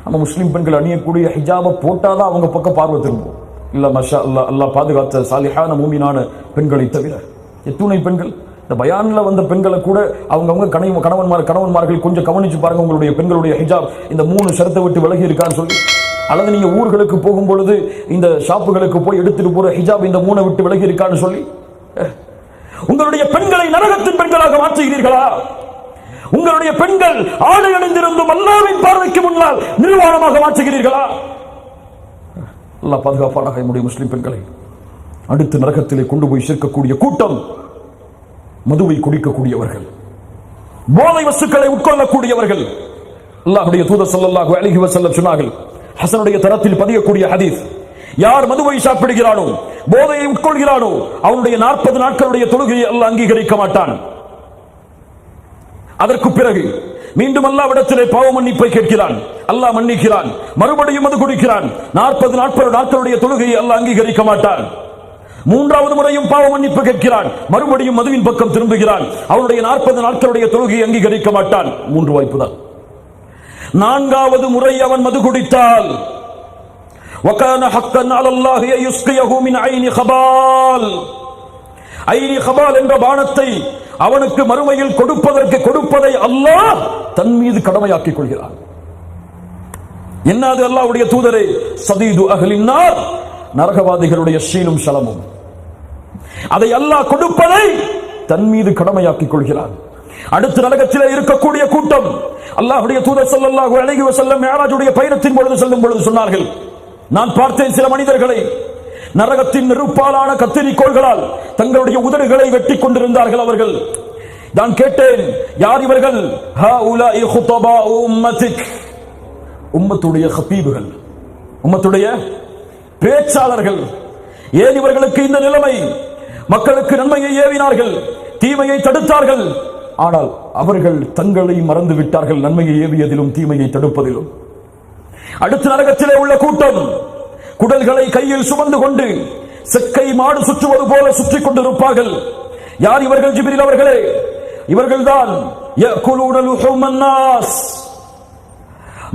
நம்ம முஸ்லிம் பெண்கள் அணியக்கூடிய ஹிஜாபை போட்டாதான் அவங்க பக்கம் பார்வை திரும்பும். இல்ல மஷா அல்லாஹ், அல்லாஹ் பாதுகாத்த சாலிஹான மூமினான பெண்களை தவிர எத்துணை பெண்கள், இந்த பயான்ல வந்த பெண்களை கூட அவங்கவுங்க கணவன்மார்கள் கொஞ்சம் கவனிச்சு பாருங்க, உங்களுடைய பெண்களுடைய ஹிஜாப் இந்த 3 ஷரத்தை விட்டு விலகி இருக்கான்னு சொல்லி. அல்லது நீங்க ஊர்களுக்கு போகும் பொழுது இந்த ஷாப்புகளுக்கு போய் எடுத்துட்டு போற ஹிஜாப் இந்த 3 விட்டு விலகி இருக்கான்னு சொல்லி. உங்களுடைய பெண்களை நரகத்தின் பெண்களாக மாற்றுகிறீர்களா? உங்களுடைய பெண்கள் ஆடை அணிந்திருந்தும் அல்லாஹ்வின் பார்வைக்கு முன்னால் நிர்வாணமாக மாற்றுகிறீர்களா? அல்லாஹ் பாதுகாப்பானாக நம்முடைய முஸ்லிம் பெண்களை. அடுத்து நரகத்திலே கொண்டு போய் சேர்க்கக்கூடிய கூட்டம் மதுவை குடிக்கக்கூடியவர்கள், போதை வஸ்துக்களை உட்கொள்ளக்கூடியவர்கள். அல்லாஹ்வுடைய தூதர் ஸல்லல்லாஹு அலைஹி வஸல்லம் சொன்னார்கள், ஹஸனுடைய தரத்தில் பதியக்கூடிய ஹதீஸ், யார் மதுவை சாப்பிடுகிறானோ, போதையை உட்கொள்கிறானோ, அவனுடைய 40 நாட்களுடைய தொழுகையை அல்லாஹ் அங்கீகரிக்க மாட்டான். அதற்கு பிறகு மீண்டும் அல்லாஹ்விடத்திலே பாவ மன்னிப்பை கேட்கிறான், அல்லாஹ் மன்னிக்கிறான், மறுபடியும் மது குடிக்கிறான், 40 நாட்களுடைய தொழுகையை அல்லாஹ் அங்கீகரிக்க மாட்டான். 3வது முறையும் பாவ மன்னிப்பு கேட்கிறான், மறுபடியும் மதுவின் பக்கம் திரும்புகிறான், அவனுடைய 40 நாட்களுடைய தொழுகையை அங்கீகரிக்க மாட்டான். 3 வாய்ப்பு தான். 4வது முறை அவன் மது குடித்தால் وَكَانَ حَقًّا عَلَى اللَّهِ أَن يُسْقِيَهُ مِنْ عَيْنِ خَبَالٍ ஐனி கபால் என்ற பானத்தை அவனுக்கு மறுமையில் கொடுப்பதை அல்லாஹ் தன் மீது கடமையாக்கிக் கொள்கிறான். என்னது அல்லாஹ்வுடைய தூதரே? சதீது அஹ்லின் நார், நரகவாதிகளுடைய ஷீலும் ஷலமும். அதை அல்லாஹ் கொடுப்பதை தன் மீது கடமையாக்கிக் கொள்கிறான். அடுத்து நரகத்திலே இருக்கக்கூடிய கூட்டம், அல்லாஹ்வுடைய தூதர் ஸல்லல்லாஹு அலைஹி வஸல்லம் மிஅராஜுடைய பயணத்தின் பொழுது செல்லும் பொழுது சொன்னார்கள், நான் பார்த்தேன் சில மனிதர்களை நரகத்தின் நெருப்பாலான கத்திரிக்கோள்களால் தங்களுடைய உதடுகளை வெட்டி கொண்டிருந்தார்கள். அவர்கள், நான் கேட்டேன், யார் இவர்கள்? ஹாஉலாஇ குதபாஉ உம்மத்திக், உம்மத்துடைய கத்தீபுகள், உம்மத்துடைய பேச்சாளர்கள். ஏன் இவர்களுக்கு இந்த நிலைமை? மக்களுக்கு நன்மையை ஏவினார்கள், தீமையை தடுத்தார்கள். ஆனால் அவர்கள் தங்களை மறந்து விட்டார்கள், நன்மையை ஏவியதிலும் தீமையை தடுப்பதிலும். அடுத்த நரகத்திலே உள்ள கூட்டம் குடல்களை கையில் சுமந்து கொண்டு செக்கை மாடு சுற்றுவது போல சுற்றிக் கொண்டிருப்பார்கள். யார் இவர்கள்? ஜிப்ரீல் அவர்களே, இவர்கள்தான் யஅகுலூன லுஹூமன் நாஸ்,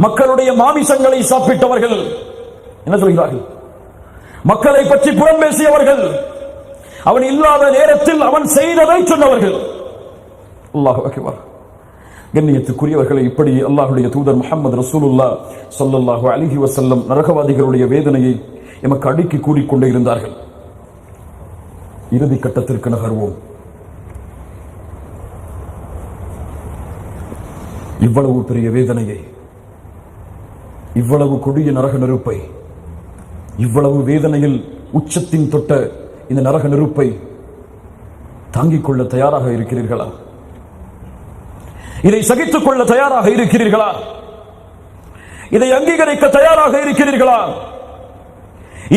மக்களுடைய மாமிசங்களை சாப்பிட்டவர்கள். என்ன சொல்கிறார்கள்? மக்களை பற்றி புறம் பேசியவர்கள், அவன் இல்லாத நேரத்தில் அவன் செய்ததை சொன்னவர்கள். அல்லாஹு அக்பர். கண்ணியத்துக்குரியவர்களை, இப்படி அல்லாஹ்வுடைய தூதர் முஹம்மது ரசூலுல்லாஹ் ஸல்லல்லாஹு அலைஹி வஸல்லம் நரகவாதிகளுடைய வேதனையை எமக்கு அடுக்கி கூறிக்கொண்டே இருந்தார்கள். இறுதி கட்டத்திற்கு நகர்வோம். இவ்வளவு பெரிய வேதனையை, இவ்வளவு கொடிய நரக நெருப்பை, இவ்வளவு வேதனையில் உச்சத்தின் தொட்ட இந்த நரக நெருப்பை தாங்கிக் கொள்ள தயாராக இருக்கிறீர்களா? இதை சகித்துக் கொள்ள தயாராக இருக்கிறீர்களா? இதை அங்கீகரிக்க தயாராக இருக்கிறீர்களா?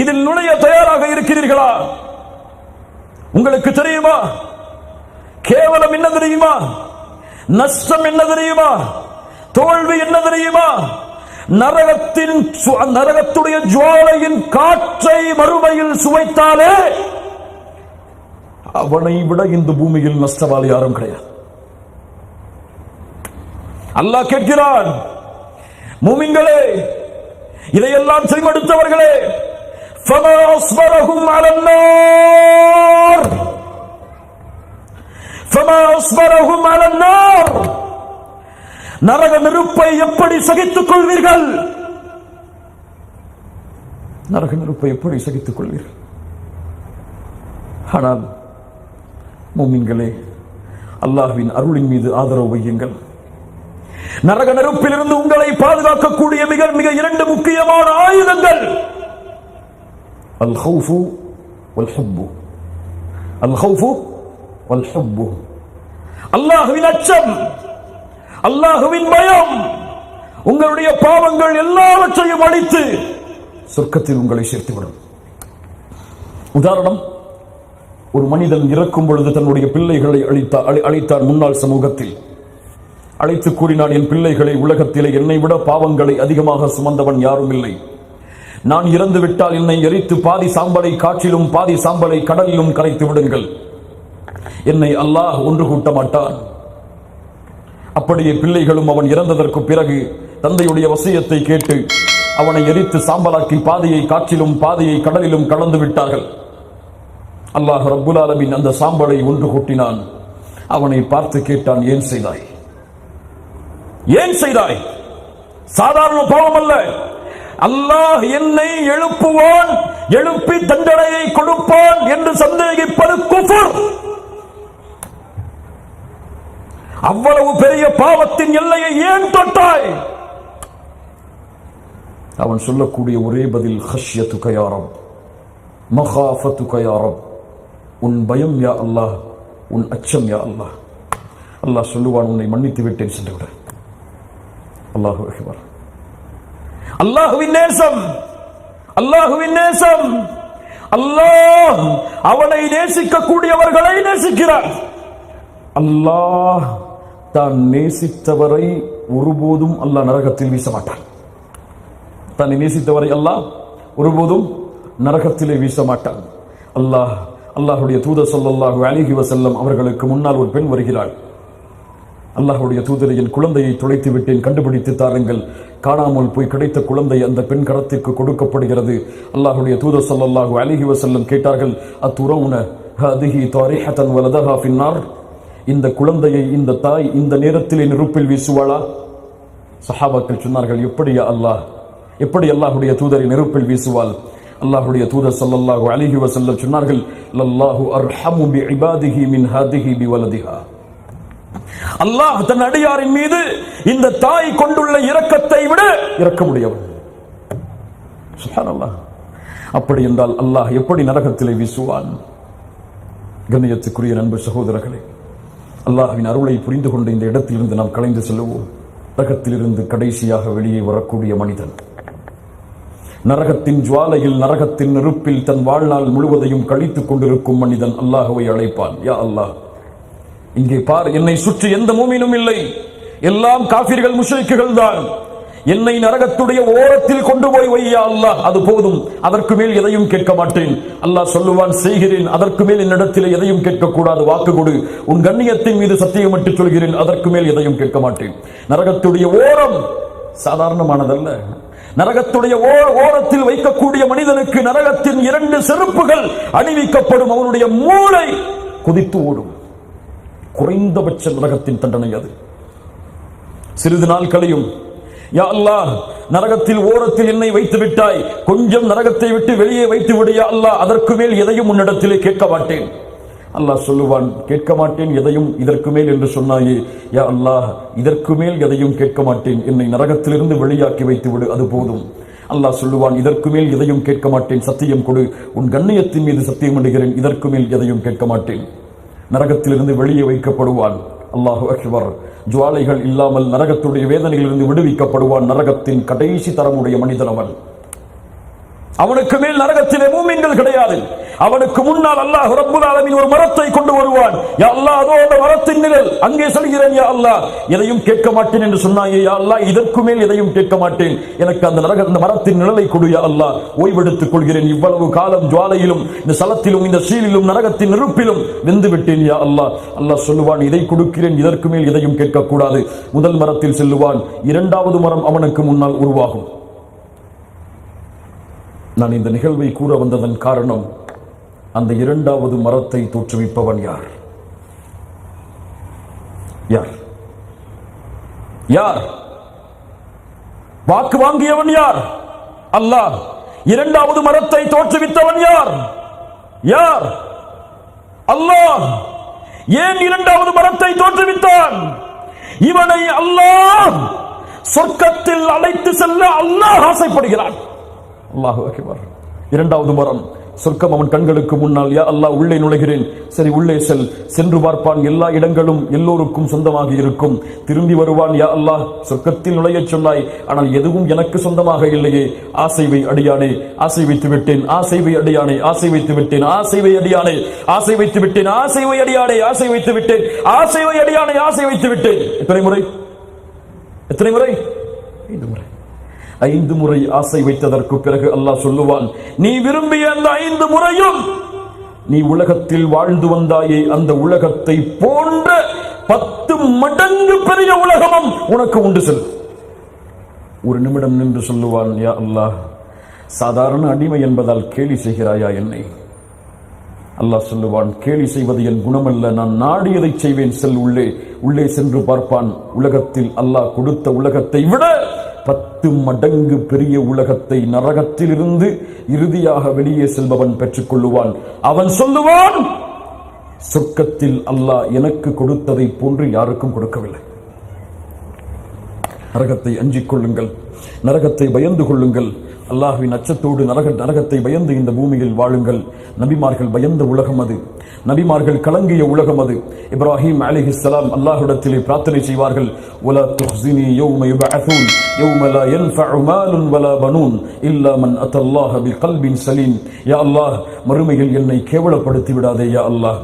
இதில் நுழைய தயாராக இருக்கிறீர்களா? உங்களுக்கு தெரியுமா கேவலம் என்ன தெரியுமா? நஷ்டம் என்ன தெரியுமா? தோல்வி என்ன தெரியுமா? நரகத்துடைய ஜுவாலையின் காற்றை மறுமையில் சுவைத்தாலே அவனை விட இந்த பூமியில் நஷ்டவாளி யாரும் கிடையாது. அல்லாஹ் கேட்கிறான், மூமின்களே, இதையெல்லாம் செவிமடுத்தவர்களே, ஃபமா அஸ்பரஹும் அலன் நார், ஃபமா அஸ்பரஹும் அலன் நார், நரக நெருப்பை எப்படி சகித்துக் கொள்வீர்கள்? நரக நெருப்பை எப்படி சகித்துக் கொள்வீர்கள்? ஆனால் மூமின்களே, அல்லாஹ்வின் அருளின் மீது ஆதரவு வையுங்கள். நரக நெருப்பிலிருந்து உங்களை பாதுகாக்கக்கூடிய மிக மிக 2 முக்கியமான ஆயுதங்கள் அல் ஹௌஃபு வல் ஹுப்பு. அல் ஹௌஃபு வல் ஹுப்பு. அல்லாஹ்வின் அச்சம், அல்லாஹ்வின் பயம் உங்களுடைய பாவங்கள் எல்லாவற்றையும் அழித்து சொர்க்கத்தில் உங்களை சேர்த்துவிடும். உதாரணம், ஒரு மனிதன் இறக்கும் பொழுது தன்னுடைய பிள்ளைகளை அழைத்தார். முன்னாள் சமூகத்தில் அழைத்து கூறினான், என் பிள்ளைகளை, உலகத்திலே என்னை விட பாவங்களை அதிகமாக சுமந்தவன் யாரும் இல்லை. நான் இறந்து விட்டால் என்னை எரித்து பாதி சாம்பலை காற்றிலும் பாதி சாம்பலை கடலிலும் கரைத்து விடுங்கள். என்னை அல்லாஹ் ஒன்று கூட்ட மாட்டான். அப்படியே பிள்ளைகளும் அவன் இறந்ததற்கு பிறகு தந்தையுடைய வசியத்தை கேட்டு அவனை எரித்து சாம்பலாக்கி பாதியை காற்றிலும் பாதியை கடலிலும் கலந்து விட்டார்கள். அல்லாஹ் ரப்புல் ஆலமீன் அந்த சாம்பலை ஒன்று கூட்டினான். அவனை பார்த்து கேட்டான், ஏன் செய்தாய்? ஏன் செய்தாய்? சாதாரண பாவம் அல்ல. அல்லாஹ் என்னை எழுப்புவான், எழுப்பி தண்டனையை கொடுப்பான் என்று சந்தேகிப்பது குஃப்ர். அவ்வளவு பெரிய பாவத்தின் எல்லையை ஏன் தொட்டாய்? அவன் சொல்லக்கூடிய ஒரே பதில், ஹஷ்யத்துக யா ரப், மகாஃபத்துக யா ரப், உன் பயம் யா அல்லாஹ், உன் அச்சம் யா அல்லாஹ். அல்லாஹ் சொல்லுவான், உன்னை மன்னித்து விட்டேன், சென்று விட. அல்லாஹு அக்பர். அல்லாஹுவின் நேசம், அல்லாஹுவின் நேசம். அல்லாஹ் அவனை நேசிக்கக்கூடியவர்களை நேசிக்கிறார். அல்லாஹ் தான் நேசித்தவரை ஒருபோதும் அல்லாஹ் நரகத்தில் வீச மாட்டான். தன்னை நேசித்தவரை அல்லாஹ் ஒருபோதும் நரகத்திலே வீச மாட்டான். அல்லாஹுடைய தூதர் ஸல்லல்லாஹு அலைஹி வஸல்லம் அவர்களுக்கு முன்னால் ஒரு பெண் வருகிறாள். அல்லாஹுடைய தூதரை, என் குழந்தையை தொலைத்து விட்டேன், கண்டுபிடித்து தாருங்கள். காணாமல் போய் கிடைத்த குழந்தை அந்த பெண் கரத்திற்கு கொடுக்கப்படுகிறது. அல்லாஹுடைய தூதர் ஸல்லல்லாஹு அலைஹி வஸல்லம் கேட்டார்கள், அத்துரவுன ஹதிஹி தாரிஹத்தன் வலதஹா ஃபின்னார், இந்த குழந்தையை இந்த தாய் இந்த நேரத்திலே நெருப்பில் வீசுவாளா? சஹாபாக்கள் சொன்னார்கள், எப்படியா அல்லாஹ், எப்படி அல்லாஹுடைய தூதரை நெருப்பில் வீசுவாள்? அல்லாஹுடைய தூதர் ஸல்லல்லாஹு அலைஹி வஸல்லம் சொன்னார்கள், லல்லாஹு அர்ஹமு பிஇபாதிஹி மின் ஹதிஹி பிவலதிஹா. அல்லாஹ் தன் அடியாரின் மீது இந்த தாய் கொண்டுள்ள இரக்கத்தை விட இரக்கமுடையவன். சுப்ஹானல்லாஹ். அப்படி என்றால் அல்லாஹ் எப்படி நரகத்திலே வீசுவான்? கண்ணியத்துக்குரிய நண்பர் சகோதரர்களே, அல்லாஹ்வின் அருளை புரிந்து கொண்டு இந்த இடத்திலிருந்து நாம் கலைந்து செல்லுவோம். நரகத்திலிருந்து கடைசியாக வெளியே வரக்கூடிய மனிதன், நரகத்தின் ஜுவாலையில், நரகத்தின் நெருப்பில் தன் வாழ்நாள் முழுவதையும் கழித்துக் கொண்டிருக்கும் மனிதன் அல்லாஹ்வை அழைப்பான், யா அல்லாஹ், இங்கே பார், என்னை சுற்றி எந்த மூமினும் இல்லை, எல்லாம் காஃபிர்கள், முஷ்ரிக்குகள் தான். என்னை நரகத்துடைய ஓரத்தில் கொண்டு போய் வை யா அல்லாஹ், அது போதும், அதற்கு மேல் எதையும் கேட்க மாட்டேன். அல்லாஹ் சொல்லுவான், செய்கிறேன், அதற்கு மேல் என்னிடத்தில் எதையும் கேட்கக்கூடாது, வாக்கு கொடு, உன் கண்ணியத்தின் மீது சத்தியமிட்டு சொல்கிறேன், அதற்கு மேல் எதையும் கேட்க மாட்டேன். நரகத்துடைய ஓரம் சாதாரணமானதல்ல. நரகத்துடைய ஓரத்தில் வைக்கக்கூடிய மனிதனுக்கு நரகத்தின் 2 செருப்புகள் அணிவிக்கப்படும். அவனுடைய மூளை கொதித்து ஓடும். குறைந்தபட்ச நரகத்தின் தண்டனை அது. சிறிது நாள் கழியும், யா அல்லாஹ், நரகத்தில் ஓரத்தில் என்னை வைத்து விட்டாய், கொஞ்சம் நரகத்தை விட்டு வெளியே வைத்து விடு யா அல்லாஹ், அதற்கு மேல் எதையும் உன்னிடத்திலே கேட்க மாட்டேன். அல்லாஹ் சொல்லுவான், கேட்க மாட்டேன் எதையும், இதற்கு மேல் என்று சொன்னாயே, யா அல்லாஹ், இதற்கு மேல் எதையும் கேட்க மாட்டேன், என்னை நரகத்திலிருந்து வெளியாக்கி வைத்து விடு, அது போதும். அல்லாஹ் சொல்லுவான், இதற்கு மேல் எதையும் கேட்க மாட்டேன், சத்தியம் கொடு, உன் கண்ணியத்தின் மீது சத்தியம் பண்ணுகிறேன், இதற்கு மேல் எதையும் கேட்க மாட்டேன். நரகத்திலிருந்து வெளியே வைக்கப்படுவான். அல்லாஹு அக்பர். ஜுவாலைகள் இல்லாமல் நரகத்துடைய வேதனையிலிருந்து விடுவிக்கப்படுவான். நரகத்தின் கடைசி தரமுடைய மனிதன் அவன். அவனுக்கு மேல் நரகத்திலே மூமின்கள் கிடையாது. அவனுக்கு முன்னால் அல்லாஹ் ரப்புல் ஆலமீன் ஒரு மரத்தை கொண்டு வருவான். யா அல்லாஹ், அதோ அந்த மரத்தின் நிழல், அங்கே சொல்கிறேன் யா அல்லாஹ், எதையும் கேட்க மாட்டேன் என்று சொன்னாயே யா அல்லாஹ், இதற்கு மேல் எதையும் கேட்க மாட்டேன், எனக்கு அந்த மரத்தின் நிழலை கொடு யா அல்லாஹ், ஓய்வெடுத்துக் கொள்கிறேன். இவ்வளவு காலம் ஜுவாலையிலும் இந்த சலத்திலும் இந்த சீலிலும் நரகத்தின் நெருப்பிலும் வெந்து விட்டேன் யா அல்லாஹ். அல்லாஹ் சொல்லுவான், இதை கொடுக்கிறேன், இதற்கு மேல் எதையும் கேட்கக்கூடாது. முதல் மரத்தில் செல்லுவான். 2வது மரம் அவனுக்கு முன்னால் உருவாகும். நான் இந்த நிகழ்வை கூற வந்ததன் காரணம், அந்த 2வது மரத்தை தோற்றுவிப்பவன் யார்? யார்? யார்? வாக்கு வாங்கியவன் யார்? அல்லாஹ். 2வது மரத்தை தோற்றுவித்தவன் யார்? யார்? அல்லாஹ். ஏன் 2வது மரத்தை தோற்றுவித்தான்? இவனை அல்லாஹ் சொர்க்கத்தில் அழைத்து செல்ல அல்லாஹ் ஆசைப்படுகிறான். அல்லாஹு அக்பர். 2வது மரம் சொர்க்கம் அவன் கண்களுக்கு முன்னால். யா அல்லாஹ், உள்ளே நுழைகிறேன். சரி, உள்ளே சென்று பார்ப்பான். எல்லா இடங்களும் எல்லோருக்கும் சொந்தமாக இருக்கும். திரும்பி வருவான். யா அல்லாஹ், சொர்க்கத்தில் நுழைய சொன்னாய், ஆனால் எதுவும் எனக்கு சொந்தமாக இல்லையே. ஆசைவை அடியானே, ஆசை வைத்து விட்டேன். ஆசைவை அடியானே, ஆசை வைத்து விட்டேன். ஆசைவை அடியானே, ஆசை வைத்து விட்டேன். ஆசைவை அடியானே, ஆசை வைத்து விட்டேன். ஆசைவை அடியானே, ஆசை வைத்து விட்டேன். எத்தனை முறை? 5 முறை. 5 முறை ஆசை வைத்ததற்கு பிறகு அல்லாஹ் சொல்லுவான், நீ விரும்பிய அந்த 5 முறையும் நீ உலகத்தில் வாழ்ந்து வந்தாயே, அந்த உலகத்தை போன்ற 10 மடங்கு பெரிய உலகமும் உனக்கு உண்டு செல். ஒரு நிமிடம் நின்று சொல்லுவான், யா அல்லாஹ், சாதாரண அடிமை என்பதால் கேலி செய்கிறாயா என்னை? அல்லாஹ் சொல்லுவான், கேலி செய்வது என் குணமல்ல, நான் நாடியதை செய்வேன். செல், உள்ளே சென்று பார்ப்பான். உலகத்தில் அல்லாஹ் கொடுத்த உலகத்தை விட 10 மடங்கு பெரிய உலகத்தை நரகத்திலிருந்து இறுதியாக வெளியே செல்பவன் பெற்றுக் கொள்ளுவான். அவன் சொல்லுவான், சொர்க்கத்தில் அல்லாஹ் எனக்கு கொடுத்ததை போன்று யாருக்கும் கொடுக்கவில்லை. நரகத்தை அஞ்சிக் கொள்ளுங்கள், நரகத்தை பயந்து கொள்ளுங்கள். அல்லாஹ்வின் அச்சத்தோடு நரகத்தை பயந்து இந்த பூமியில் வாழுங்கள். நபிமார்கள் பயந்த உலகம் அது, நபிமார்கள் கலங்கிய உலகம் அது. இப்ராஹிம் அலைஹிஸ்ஸலாம் அல்லாஹ்விடத்திலே பிரார்த்தனை செய்வார்கள், வலா துஹ்ஸினி யௌம யுபஅஸூன் யௌம லா யன்ஃபஉ மாலுன் வலா பனூன் இல்லா மன் அத்தல்லாஹ பிகல்பின் சலீம். யா அல்லாஹ், மறுமையில் என்னை கேவலப்படுத்தி விடாதே யா அல்லாஹ்.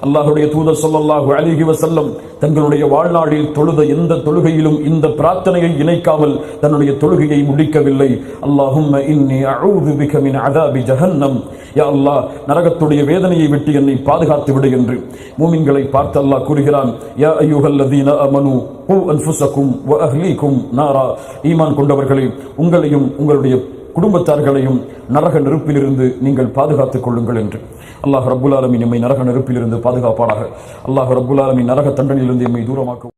அல்லாஹ்வுடைய தூதர் ஸல்லல்லாஹு அலைஹி வஸல்லம் தங்களுடைய வாழ்நாளில் தொழுத எந்த தொழுகையிலும் இந்த பிரார்த்தனையை இணைக்காமல் தன்னுடைய தொழுகையை முடிக்கவில்லை. அல்லாஹும்ம இன்னி அஊது பிக மின் அஸாபி ஜஹன்னம். யா அல்லாஹ், நரகத்துடைய வேதனையை விட்டு என்னை பாதுகாத்து விடு என்று மூமின்களை பார்த்து அல்லாஹ் கூறுகிறான், யா அய்யுஹல்லதீன ஆமனூ கூ அன்ஃபுஸக்கும் வ அஹ்லீக்கும் நாரா. ஈமான் கொண்டவர்களே, உங்களையும் உங்களுடைய குடும்பத்தார்களையும் நரக நெருப்பிலிருந்து நீங்கள் பாதுகாத்துக் கொள்ளுங்கள் என்று. அல்லாஹ் ரப்புல் ஆலமீன் நம்மை நரக நெருப்பிலிருந்து பாதுகாப்பானாக. அல்லாஹ் ரப்புல் ஆலமீன் நரக தண்டனையிலிருந்து நம்மை தூரமாக்கும்.